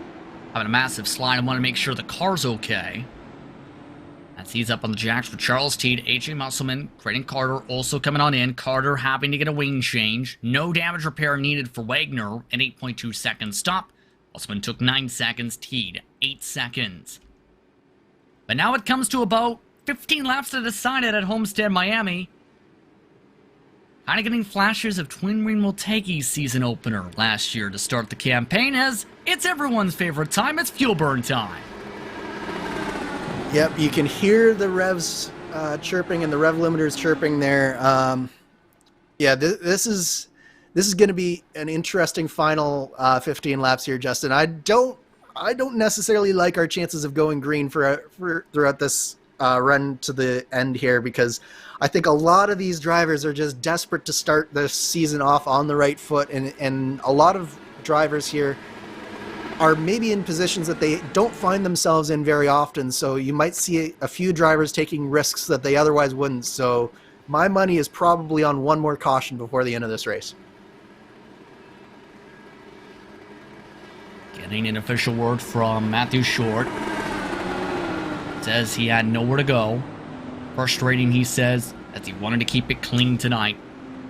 having a massive slide. I want to make sure the car's okay. As he's up on the jacks for Charles Teed, AJ Musselman, Creighton Carter also coming on in. Carter having to get a wing change. No damage repair needed for Wagner. An 8.2 second stop. Musselman took 9 seconds. Teed, 8 seconds. But now it comes to about 15 laps to decide it at Homestead, Miami. Kind of getting flashes of Twin Ring Multegi's season opener last year to start the campaign, as it's everyone's favorite time. It's fuel burn time. Yep, you can hear the revs chirping and the rev limiters chirping there. Yeah, this is going to be an interesting final 15 laps here, Justin. I don't necessarily like our chances of going green for throughout this run to the end here, because I think a lot of these drivers are just desperate to start this season off on the right foot, and a lot of drivers here are maybe in positions that they don't find themselves in very often, so you might see a few drivers taking risks that they otherwise wouldn't. So my money is probably on one more caution before the end of this race. Getting an official word from Matthew Short. Says he had nowhere to go. Frustrating, he says, as he wanted to keep it clean tonight.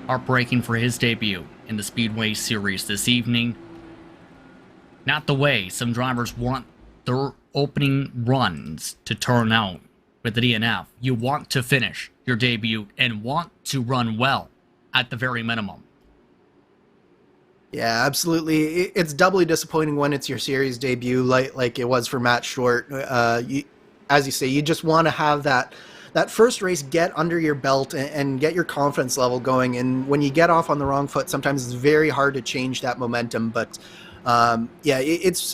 Heartbreaking for his debut in the Speedway Series this evening. Not the way some drivers want their opening runs to turn out with the DNF. You want to finish your debut and want to run well at the very minimum. Yeah, absolutely. It's doubly disappointing when it's your series debut, like it was for Matt Short. As you say, you just want to have that first race get under your belt and get your confidence level going. And when you get off on the wrong foot, sometimes it's very hard to change that momentum. But yeah, it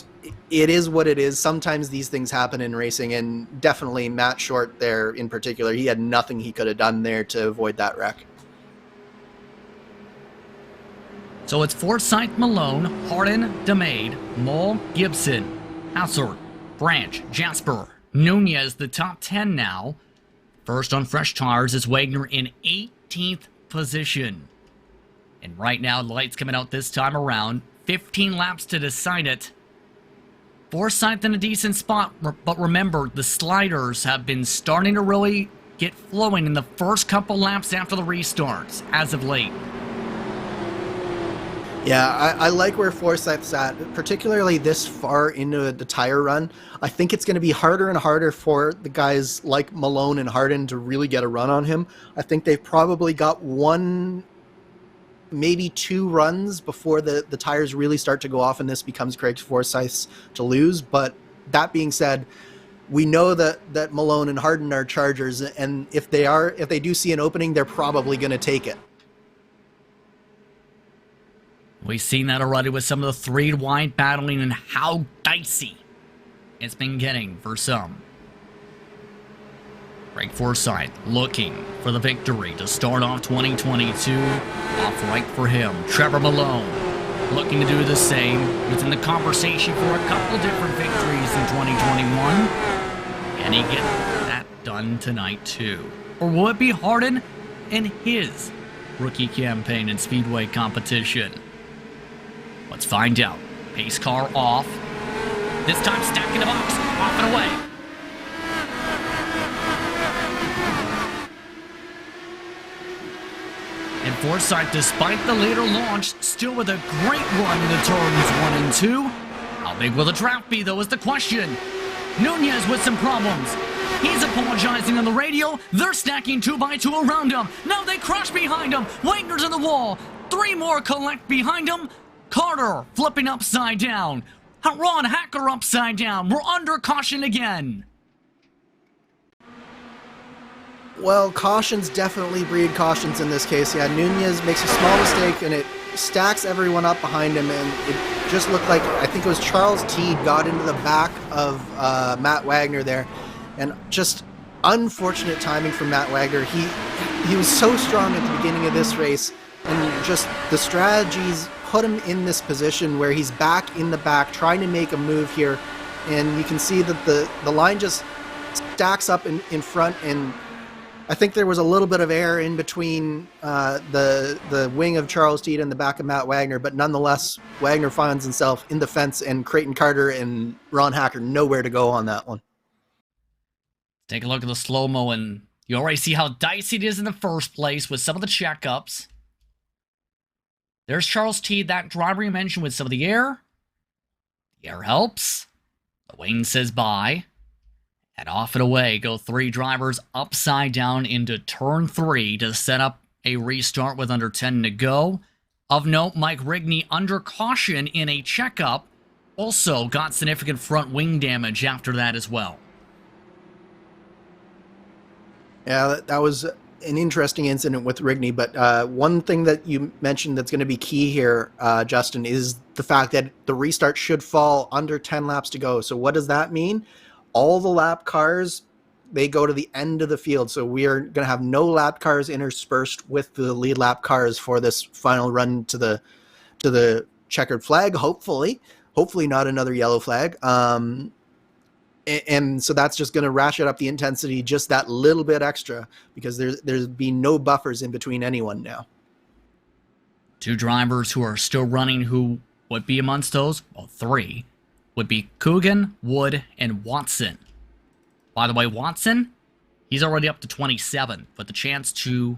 is what it is. Sometimes these things happen in racing, and definitely Matt Short there in particular, he had nothing he could have done there to avoid that wreck. So it's Forsyth, Malone, Hardin, DeMade, Moll, Gibson, Hassard, Branch, Jasper, Nunez, the top 10 now. First on fresh tires is Wagner in 18th position. And right now, lights coming out this time around. 15 laps to decide it. Forsyth in a decent spot, but remember, the sliders have been starting to really get flowing in the first couple laps after the restarts, as of late. Yeah, I like where Forsyth's at, particularly this far into the tire run. I think it's going to be harder and harder for the guys like Malone and Hardin to really get a run on him. I think they've probably got one, maybe two runs before the tires really start to go off and this becomes Craig Forsyth's to lose. But that being said, we know that Malone and Hardin are Chargers, and if they do see an opening, they're probably going to take it. We've seen that already with some of the three wide battling and how dicey it's been getting for some. Craig Forsyth looking for the victory to start off 2022. Off right for him. Trevor Malone looking to do the same. He was in the conversation for a couple different victories in 2021. Can he get that done tonight too? Or will it be Hardin in his rookie campaign and Speedway competition? Let's find out. Pace car off. This time stacking the box. Off and away. And Forsyth, despite the later launch, still with a great run in the turns 1 and 2. How big will the draft be, though, is the question. Nunez with some problems. He's apologizing on the radio. They're stacking 2x2 around him. Now they crash behind him. Wagner's in the wall. 3 more collect behind him. Carter flipping upside down. Ron Hacker upside down. We're under caution again. Well, cautions definitely breed cautions in this case. Yeah, Nunez makes a small mistake and it stacks everyone up behind him, and it just looked like, I think it was Charles Teed got into the back of Matt Wagner there, and just unfortunate timing from Matt Wagner. He was so strong at the beginning of this race, and just the strategies put him in this position where he's back in the back trying to make a move here, and you can see that the line just stacks up in front, and I think there was a little bit of air in between the wing of Charles Teed and the back of Matt Wagner, but nonetheless, Wagner finds himself in the fence, and Creighton Carter and Ron Hacker nowhere to go on that one. Take a look at the slow-mo, and you already see how dicey it is in the first place with some of the checkups. There's Charles Teed, that driver you mentioned, with some of the air. The air helps. The wing says bye. And off and away go three drivers upside down into turn 3 to set up a restart with under 10 to go. Of note, Mike Rigney under caution in a checkup. Also got significant front wing damage after that as well. Yeah, that was an interesting incident with Rigney, but one thing that you mentioned that's going to be key here, Justin, is the fact that the restart should fall under 10 laps to go. So what does that mean? All the lap cars, they go to the end of the field. So we are going to have no lap cars interspersed with the lead lap cars for this final run to the checkered flag, hopefully not another yellow flag. And so that's just going to ratchet up the intensity just that little bit extra, because there's been no buffers in between anyone now. Two drivers who are still running who would be amongst those, well, three, would be Coogan, Wood, and Watson. By the way, Watson, he's already up to 27, with the chance to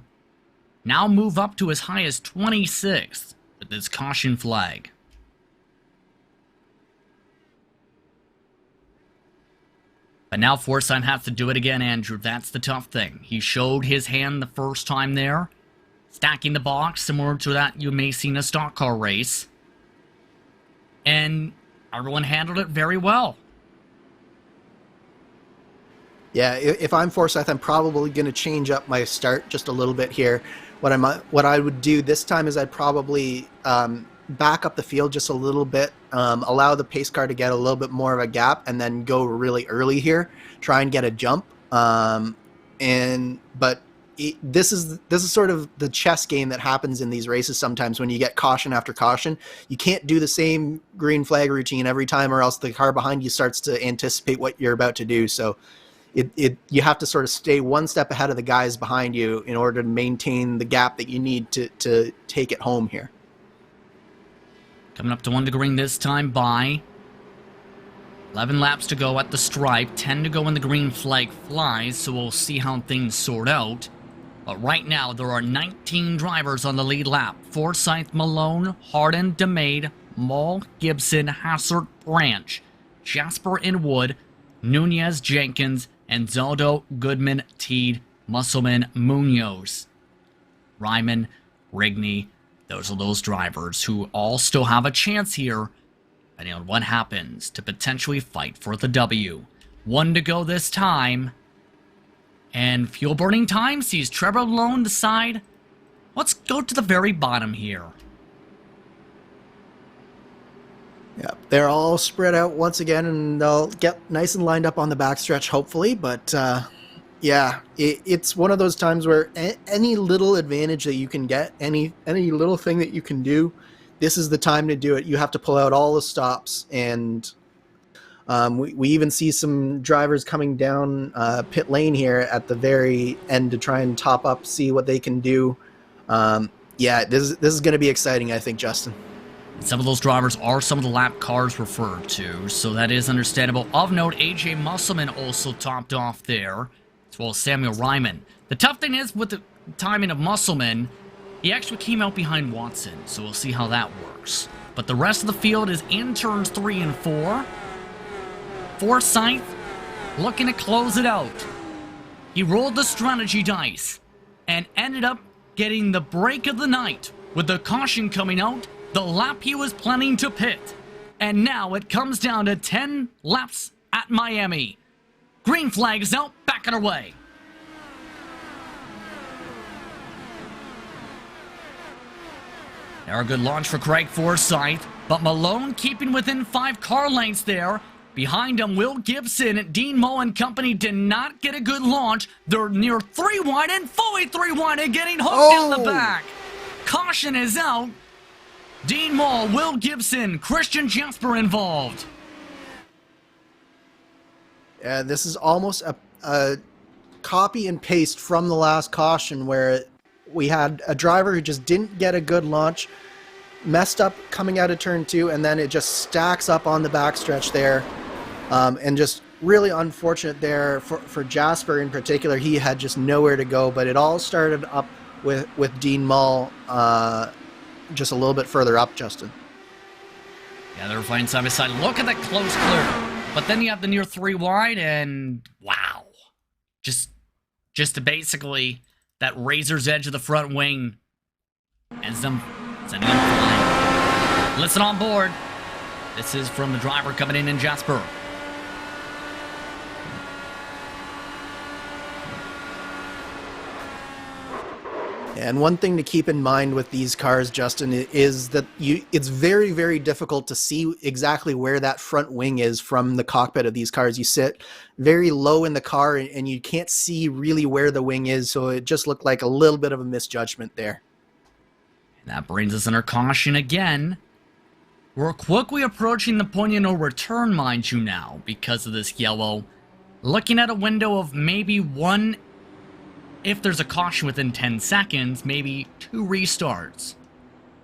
now move up to as high as 26th with this caution flag. But now Forsyth has to do it again, Andrew. That's the tough thing. He showed his hand the first time there, stacking the box, similar to that you may see in a stock car race. And everyone handled it very well. Yeah, if I'm Forsyth, I'm probably going to change up my start just a little bit here. What I would do this time is I'd probably back up the field just a little bit, allow the pace car to get a little bit more of a gap, and then go really early here, try and get a jump. This is sort of the chess game that happens in these races sometimes when you get caution after caution. You can't do the same green flag routine every time, or else the car behind you starts to anticipate what you're about to do. So you have to sort of stay one step ahead of the guys behind you in order to maintain the gap that you need to take it home here. Coming up to 1 to green this time by 11 laps to go at the stripe, 10 to go when the green flag flies, so we'll see how things sort out. But right now, there are 19 drivers on the lead lap. Forsyth, Malone, Hardin, DeMade, Mull, Gibson, Hassert, Branch, Jasper and Wood, Nunez, Jenkins, and Zaldo, Goodman, Teed, Musselman, Munoz, Ryman, Rigney. Those are those drivers who all still have a chance here, depending on what happens, to potentially fight for the W. 1 to go this time. And fuel burning time sees Trevor Malone decide, let's go to the very bottom here. Yeah, they're all spread out once again, and they'll get nice and lined up on the backstretch, hopefully. But yeah, it's one of those times where any little advantage that you can get, any little thing that you can do, this is the time to do it. You have to pull out all the stops, and we even see some drivers coming down pit lane here at the very end to try and top up, see what they can do. Yeah, this is going to be exciting, I think, Justin. Some of those drivers are some of the lap cars referred to, so that is understandable. Of note, AJ Musselman also topped off there, as well as Samuel Ryman. The tough thing is, with the timing of Musselman, he actually came out behind Watson, so we'll see how that works. But the rest of the field is in turns 3 and 4. Forsyth looking to close it out. He rolled the strategy dice and ended up getting the break of the night with the caution coming out the lap he was planning to pit. and now it comes down to 10 laps at Miami. Green flag is out, back and away. Now a good launch for Craig Forsyth, but Malone keeping within 5 car lengths there. Behind him, Will Gibson. Dean Moe and company did not get a good launch. They're near 3 wide and fully 3 wide and getting hooked down the back. Caution is out. Dean Moe, Will Gibson, Christian Jasper involved. Yeah, this is almost a copy and paste from the last caution where we had a driver who just didn't get a good launch, messed up coming out of turn 2, and then it just stacks up on the backstretch there. And just really unfortunate there for Jasper in particular. He had just nowhere to go, but it all started up with Dean Mull just a little bit further up, Justin. Yeah, they're fighting side by side. Look at that close clear. But then you have the near 3 wide, and wow. Just to basically that razor's edge of the front wing and sending them flying. Listen on board. This is from the driver coming in Jasper. And one thing to keep in mind with these cars, Justin, is that it's very, very difficult to see exactly where that front wing is from the cockpit of these cars. You sit very low in the car and you can't see really where the wing is, so it just looked like a little bit of a misjudgment there. And that brings us under caution again. We're quickly approaching the point of no return, mind you now, because of this yellow. Looking at a window of maybe 1, if there's a caution within 10 seconds, maybe 2 restarts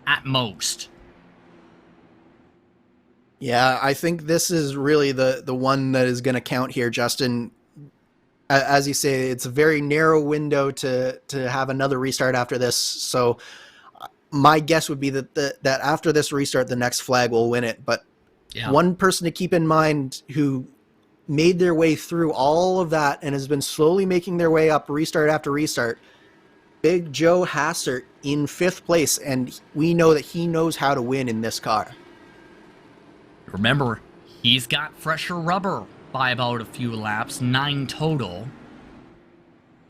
at most. Yeah, I think this is really the one that is going to count here, Justin. As you say, it's a very narrow window to have another restart after this. So my guess would be that after this restart, the next flag will win it. But yeah, one person to keep in mind who made their way through all of that and has been slowly making their way up restart after restart, Big Joe Hassert in 5th place, and we know that he knows how to win in this car. Remember, he's got fresher rubber by about a few laps, 9 total.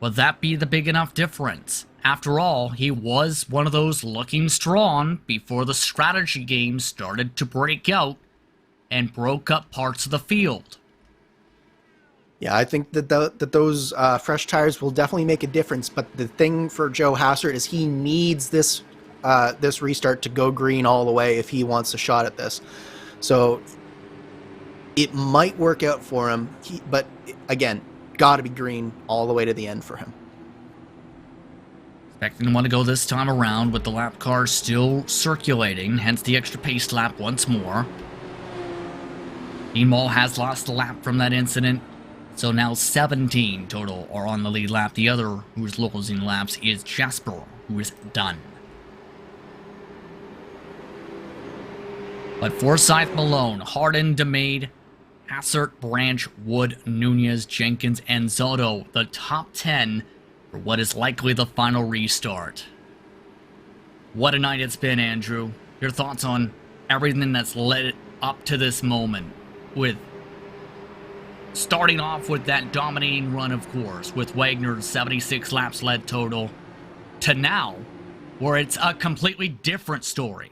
Would that be the big enough difference? After all, he was one of those looking strong before the strategy game started to break out and broke up parts of the field. Yeah, I think that those fresh tires will definitely make a difference. But the thing for Joe Hassert is he needs this restart to go green all the way if he wants a shot at this. So it might work out for him. But again, got to be green all the way to the end for him. Expecting to want to go this time around with the lap car still circulating, hence the extra pace lap once more. Dean Mull has lost a lap from that incident. So now 17 total are on the lead lap. The other who's losing laps is Jasper, who is done. But Forsyth, Malone, Hardin, DeMade, Hassert, Branch, Wood, Nunez, Jenkins, and Zotto, the top 10 for what is likely the final restart. What a night it's been, Andrew. Your thoughts on everything that's led up to this moment, with starting off with that dominating run, of course, with Wagner's 76 laps led total, to now, where it's a completely different story.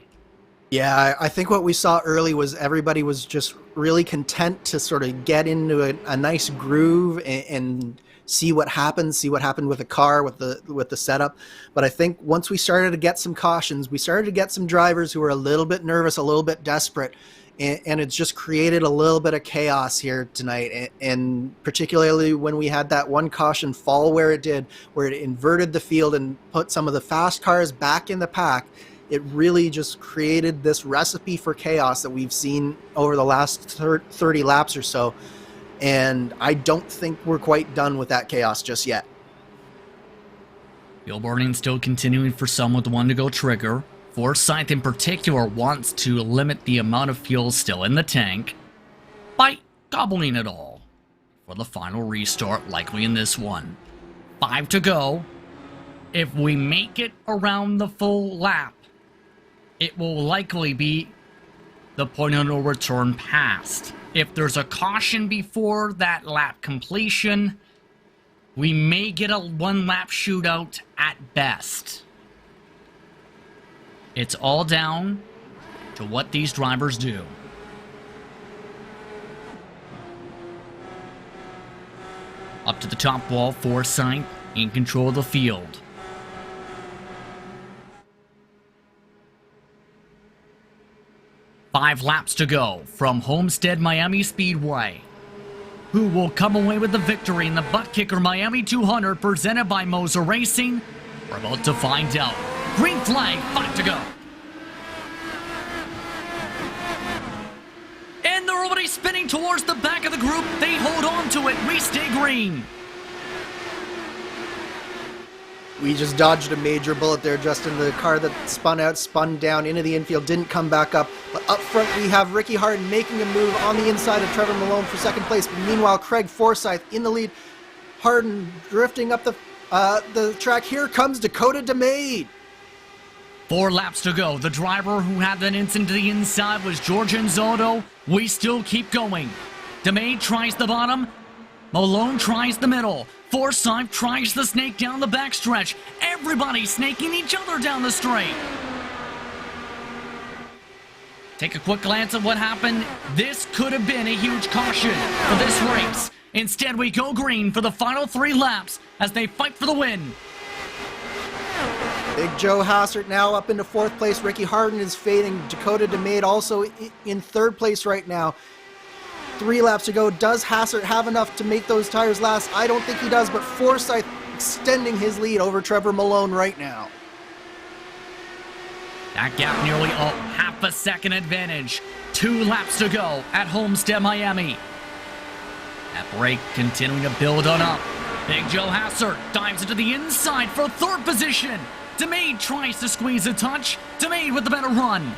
Yeah, I think what we saw early was everybody was just really content to sort of get into a nice groove and see what happened with the car, with the setup. But I think once we started to get some cautions, we started to get some drivers who were a little bit nervous, a little bit desperate. And it's just created a little bit of chaos here tonight. And particularly when we had that one caution fall where it did, where it inverted the field and put some of the fast cars back in the pack, it really just created this recipe for chaos that we've seen over the last 30 laps or so. And I don't think we're quite done with that chaos just yet. Fuel burning still continuing for some with the one to go trigger. Forsyth in particular wants to limit the amount of fuel still in the tank by gobbling it all for the final restart, likely in this one. 5 to go. If we make it around the full lap, it will likely be the point of no return passed. If there's a caution before that lap completion, we may get a one-lap shootout at best. It's all down to what these drivers do. Up to the top wall, Forsyth in control of the field. Five laps to go from Homestead Miami Speedway. Who will come away with the victory in the ButtKicker Miami 200 presented by MOZA Racing? We're about to find out. Green flag, 5 to go. And they're already spinning towards the back of the group. They hold on to it. We stay green. We just dodged a major bullet there, Justin. The car that spun out, spun down into the infield, didn't come back up. But up front, we have Ricky Harden making a move on the inside of Trevor Malone for second place. Meanwhile, Craig Forsyth in the lead. Harden drifting up the track. Here comes Dakota DeMade. 4 laps to go. The driver who had that incident to the inside was George Zotto. We still keep going. DeMade tries the bottom. Malone tries the middle. Forsyth tries the snake down the backstretch. Everybody snaking each other down the straight. Take a quick glance at what happened. This could have been a huge caution for this race. Instead, we go green for the final 3 laps as they fight for the win. Big Joe Hassert now up into 4th place. Ricky Harden is fading. Dakota DeMade also in 3rd place right now. 3 laps to go. Does Hassert have enough to make those tires last? I don't think he does, but Forsyth extending his lead over Trevor Malone right now. That gap nearly half a second advantage. 2 laps to go at Homestead, Miami. That break continuing to build on up. Big Joe Hassert dives into the inside for 3rd position. DeMade tries to squeeze a touch. DeMade with the better run.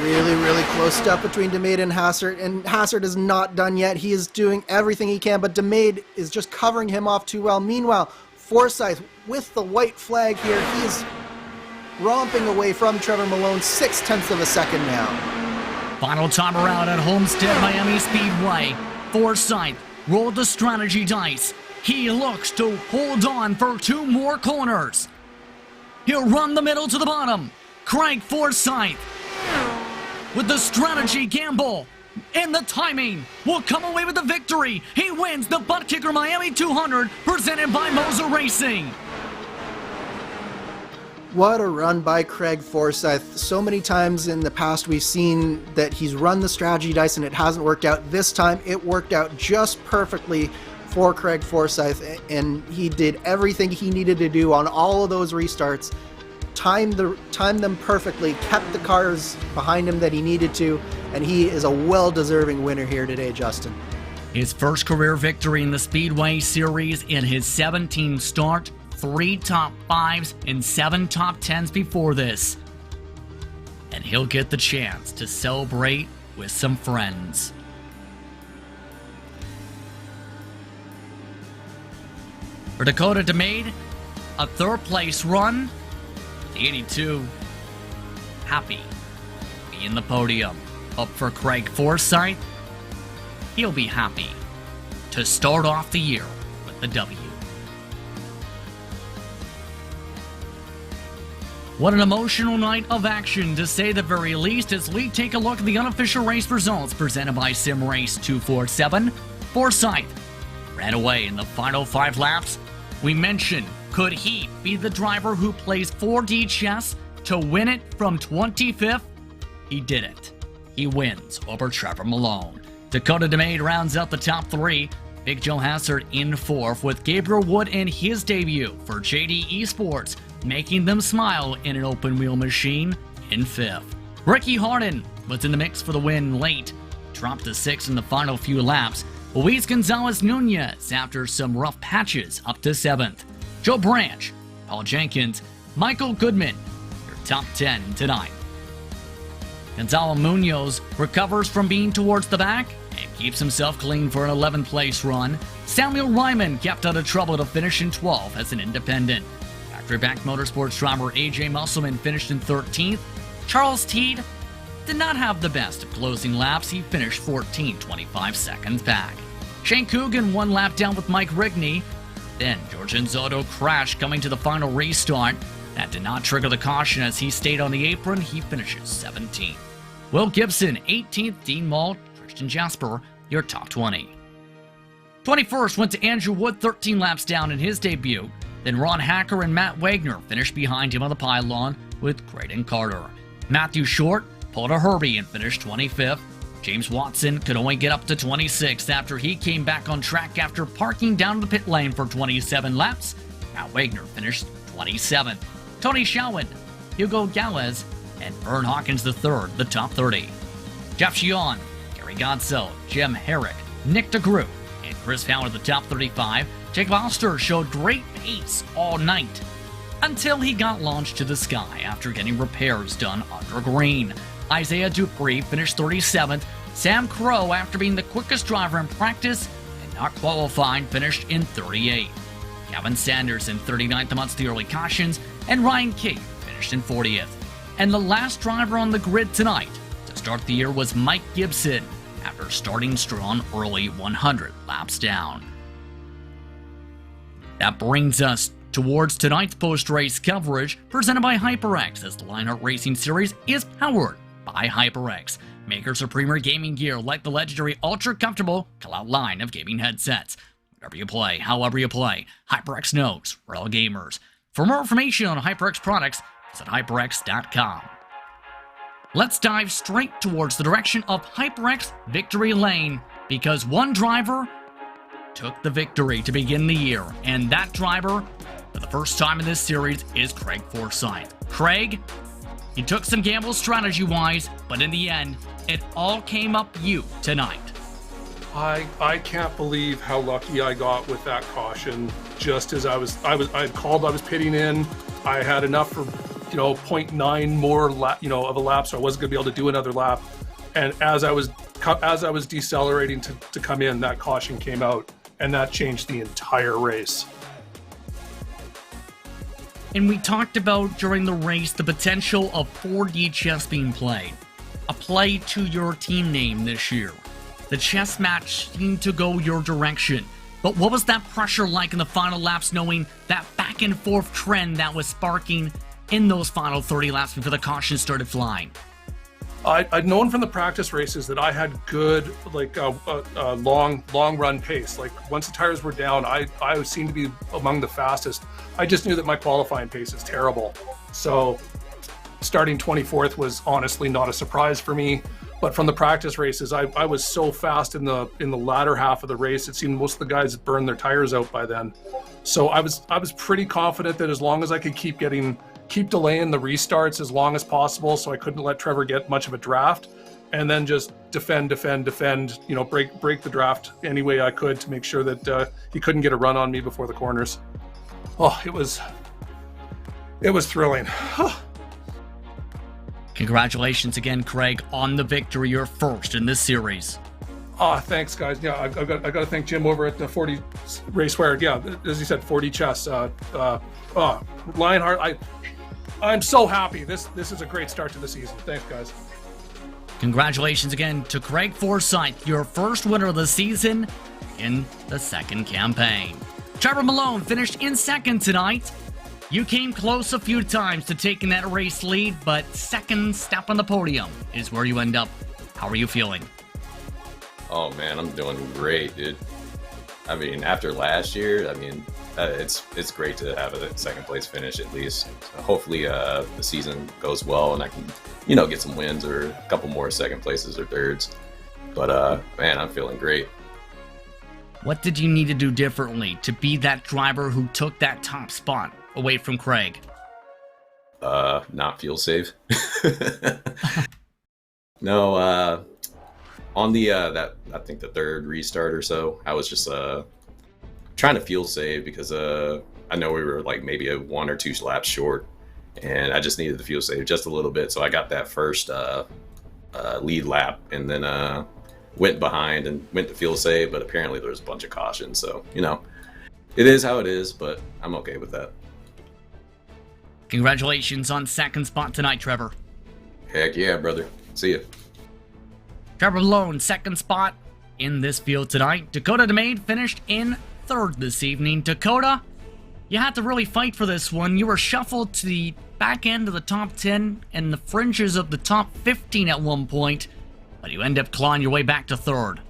Really close stuff between DeMade and Hassert is not done yet. He is doing everything he can, but DeMade is just covering him off too well. Meanwhile, Forsyth with the white flag here, he is romping away from Trevor Malone, 0.6 of a second now. Final time around at Homestead Miami Speedway. Forsyth rolled the strategy dice. He looks to hold on for 2 more corners. He'll run the middle to the bottom. Craig Forsyth with the strategy gamble and the timing will come away with the victory. He wins the ButtKicker Miami 200 presented by MOZA Racing. What a run by Craig Forsyth. So many times in the past we've seen that he's run the strategy dice and it hasn't worked out. This time it worked out just perfectly for Craig Forsyth, and he did everything he needed to do on all of those restarts. Timed them perfectly, kept the cars behind him that he needed to, and he is a well-deserving winner here today, Justin. His first career victory in the Speedway Series in his 17th start, 3 top 5s and 7 top 10s before this. And he'll get the chance to celebrate with some friends. For Dakota DeMade, a 3rd place run. The 82, happy to be in the podium. Up for Craig Forsyth, he'll be happy to start off the year with the W. What an emotional night of action, to say the very least, as we take a look at the unofficial race results presented by SimRace 247. Forsyth ran away in the final 5 laps. We mentioned, could he be the driver who plays 4D chess to win it from 25th? He did it. He wins over Trevor Malone. Dakota DeMade rounds out the top 3. Big Joe Hassert in 4th, with Gabriel Wood in his debut for JD Esports, making them smile in an open wheel machine in 5th. Ricky Harden was in the mix for the win late, dropped to 6th in the final few laps. Luis Gonzalez Nunez, after some rough patches, up to 7th. Joe Branch, Paul Jenkins, Michael Goodman, your top 10 tonight. Gonzalo Munoz recovers from being towards the back and keeps himself clean for an 11th place run. Samuel Ryman kept out of trouble to finish in 12th as an independent. Factory-backed motorsports driver AJ Musselman finished in 13th. Charles Teed did not have the best of closing laps. He finished 14, 25 seconds back. Shane Coogan one lap down with Mike Rigney. Then George Enzotto crashed coming to the final restart. That did not trigger the caution as he stayed on the apron. He finishes 17th. Will Gibson, 18th. Dean Malt, Christian Jasper, your top 20. 21st went to Andrew Wood, 13 laps down in his debut. Then Ron Hacker and Matt Wagner finished behind him on the pylon with Creighton Carter. Matthew Short pulled a Herbie and finished 25th. James Watson could only get up to 26th after he came back on track after parking down the pit lane for 27 laps. Matt Wagner finished 27th. Tony Shalwin, Hugo Galez, and Vern Hawkins III, the top 30. Jeff Gion, Gary Godso, Jim Herrick, Nick DeGroot, and Chris Fowler, the top 35. Jake Foster showed great pace all night until he got launched to the sky after getting repairs done under green. Isaiah Dupree finished 37th. Sam Crow, after being the quickest driver in practice and not qualifying, finished in 38th. Kevin Sanders in 39th amongst the early cautions, and Ryan King finished in 40th. And the last driver on the grid tonight to start the year was Mike Gibson, after starting strong early 100 laps down. That brings us towards tonight's post-race coverage presented by HyperX, as the Lionheart Racing Series is powered by HyperX, makers of premier gaming gear like the legendary ultra-comfortable Call-Out line of gaming headsets. Wherever you play, however you play, HyperX knows we're all gamers. For more information on HyperX products, visit hyperx.com. Let's dive straight towards the direction of HyperX Victory Lane, because one driver took the victory to begin the year, and that driver, for the first time in this series, is Craig Forsyth. Craig, he took some gambles strategy-wise, but in the end, it all came up you tonight. I can't believe how lucky I got with that caution. Just as I was pitting in. I had enough for, 0.9 more of a lap, so I wasn't gonna be able to do another lap. And as I was decelerating to come in, that caution came out, and that changed the entire race. And we talked about during the race the potential of 4D chess being played. A play to your team name this year. The chess match seemed to go your direction. But what was that pressure like in the final laps, knowing that back and forth trend that was sparking in those final 30 laps before the caution started flying? I'd known from the practice races that I had good, long run pace. Like once the tires were down, I seemed to be among the fastest. I just knew that my qualifying pace is terrible. So starting 24th was honestly not a surprise for me. But from the practice races, I was so fast in the latter half of the race. It seemed most of the guys had burned their tires out by then. So I was pretty confident that as long as I could keep delaying the restarts as long as possible, so I couldn't let Trevor get much of a draft, and then just defend, break the draft any way I could to make sure that he couldn't get a run on me before the corners. Oh, it was thrilling. Congratulations again, Craig, on the victory. You're first in this series. Oh, thanks, guys. Yeah, I got to thank Jim over at the 40 Raceware. Yeah, as you said, 40 Chess. Lionheart, I'm so happy. This is a great start to the season. Thanks, guys. Congratulations again to Craig Forsyth, your first winner of the season in the second campaign. Trevor Malone finished in second tonight. You came close a few times to taking that race lead, but second step on the podium is where you end up. How are you feeling? Oh man, I'm doing great, dude. I mean, after last year, it's great to have a second place finish at least. So hopefully the season goes well and I can, get some wins or a couple more second places or thirds. But man, I'm feeling great. What did you need to do differently to be that driver who took that top spot away from Craig? Not fuel save. No, on the I think the third restart or so, I was just trying to fuel save because I know we were like maybe a 1 or 2 laps short, and I just needed the fuel save just a little bit. So I got that first lead lap, and then went behind and went to fuel save, but apparently there was a bunch of cautions. So it is how it is, but I'm okay with that. Congratulations on second spot tonight, Trevor. Heck yeah, brother. See ya. Trevor Malone, second spot in this field tonight. Dakota DeMade finished in third this evening. Dakota, you had to really fight for this one. You were shuffled to the back end of the top 10 and the fringes of the top 15 at one point, but you end up clawing your way back to third.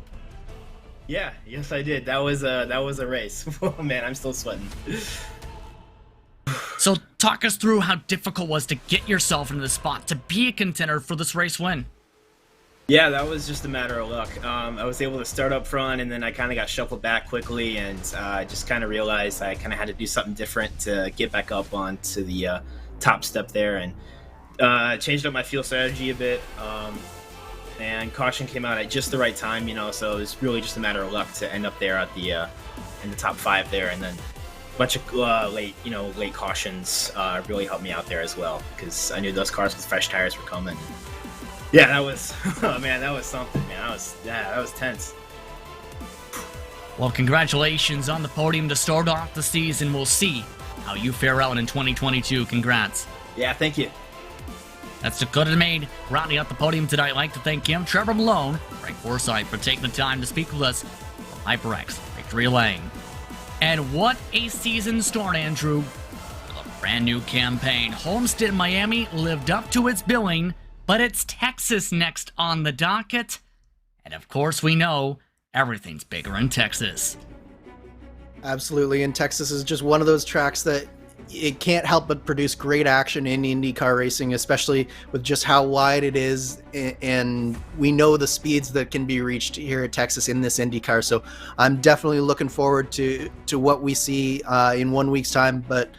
Yeah, yes I did. That was a race. Oh man, I'm still sweating. So talk us through how difficult it was to get yourself into the spot to be a contender for this race win. Yeah, that was just a matter of luck. I was able to start up front, and then I kind of got shuffled back quickly, and I just kind of realized I kind of had to do something different to get back up onto the top step there, and changed up my fuel strategy a bit. And caution came out at just the right time, so it was really just a matter of luck to end up there at the in the top 5 there, and then a bunch of late cautions really helped me out there as well, because I knew those cars with fresh tires were coming. Yeah, that was, oh man, that was something, man. That was tense. Well, congratulations on the podium to start off the season. We'll see how you fare out in 2022. Congrats. Yeah, thank you. That's Dakota DeMade rounding out the podium tonight. I'd like to thank him, Trevor Malone, Greg Forsyth for taking the time to speak with us from HyperX Victory Lane. And what a season start, Andrew. With a brand new campaign. Homestead Miami lived up to its billing, but it's Texas next on the docket. And of course we know everything's bigger in Texas. Absolutely, and Texas is just one of those tracks that it can't help but produce great action in IndyCar racing, especially with just how wide it is, and we know the speeds that can be reached here at Texas in this IndyCar. So I'm definitely looking forward to what we see in 1 week's time. But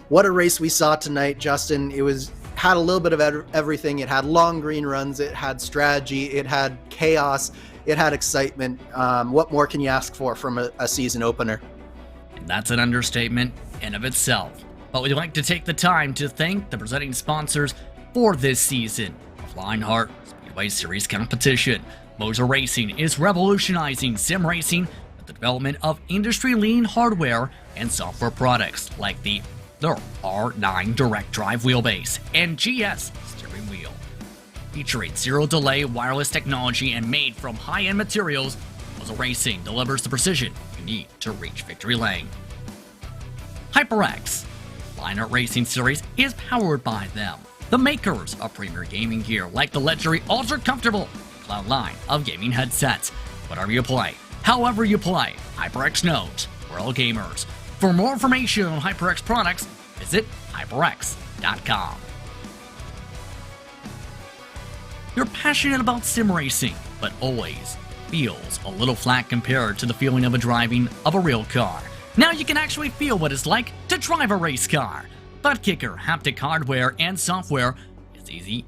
what a race we saw tonight, Justin. It had a little bit of everything. It had long green runs, it had strategy, it had chaos, it had excitement. What more can you ask for from a season opener? And that's an understatement in of itself. But we'd like to take the time to thank the presenting sponsors for this season of Lionheart Speedway Series competition. MOZA Racing is revolutionizing sim racing with the development of industry-leading hardware and software products like the R9 direct drive wheelbase and GS steering wheel. Featuring zero-delay wireless technology and made from high-end materials, MOZA Racing delivers the precision you need to reach victory lane. HyperX Lionheart Racing Series is powered by them, the makers of premier gaming gear like the legendary ultra comfortable Cloud line of gaming headsets. Whatever you play, however you play, HyperX knows we're all gamers. For more information on HyperX products, visit hyperx.com. You're passionate about sim racing, but always feels a little flat compared to the feeling of driving of a real car. Now you can actually feel what it's like to drive a race car. ButtKicker haptic hardware and software is easy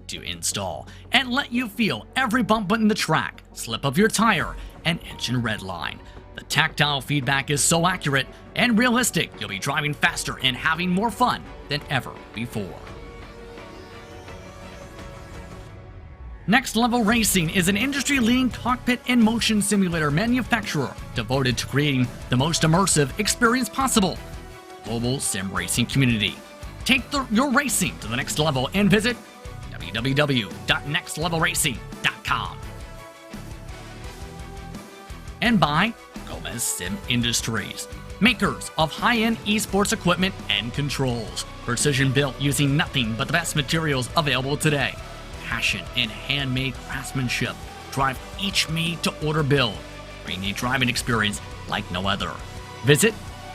to install and let you feel every bump in the track, slip of your tire, and engine red line. The tactile feedback is so accurate and realistic, you'll be driving faster and having more fun than ever before. Next Level Racing is an industry-leading cockpit and motion simulator manufacturer devoted to creating the most immersive experience possible. Global sim racing community. Take your racing to the next level and visit www.nextlevelracing.com. And by Gomez Sim Industries, makers of high-end esports equipment and controls. Precision built using nothing but the best materials available today. Passion and handmade craftsmanship drive each made-to-order build, bringing a driving experience like no other. Visit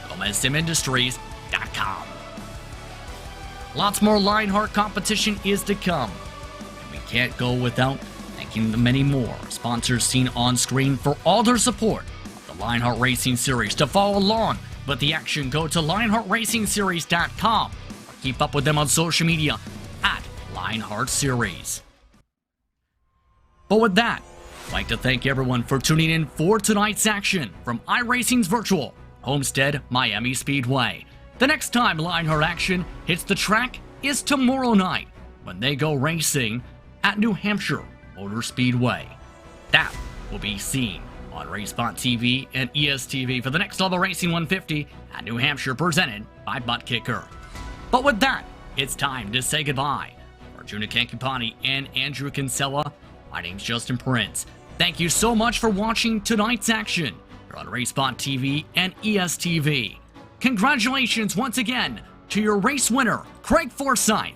GomezSimIndustries.com. Lots more Lionheart competition is to come, and we can't go without thanking the many more sponsors seen on screen for all their support of the Lionheart Racing Series. To follow along with the action, go to LionheartRacingSeries.com or keep up with them on social media at Lionheart Series. But with that, I'd like to thank everyone for tuning in for tonight's action from iRacing's virtual Homestead Miami Speedway. The next time Lionheart action hits the track is tomorrow night when they go racing at New Hampshire Motor Speedway. That will be seen on racespottv and ESTV for the Next Level Racing 150 at New Hampshire, presented by ButtKicker. But with that, it's time to say goodbye. For Arjuna Kankipani and Andrew Kinsella, my name's Justin Prince. Thank you so much for watching tonight's action here on RaceSpot and ESTV. Congratulations once again to your race winner, Craig Forsyth.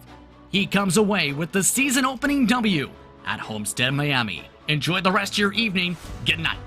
He comes away with the season opening W at Homestead, Miami. Enjoy the rest of your evening. Good night.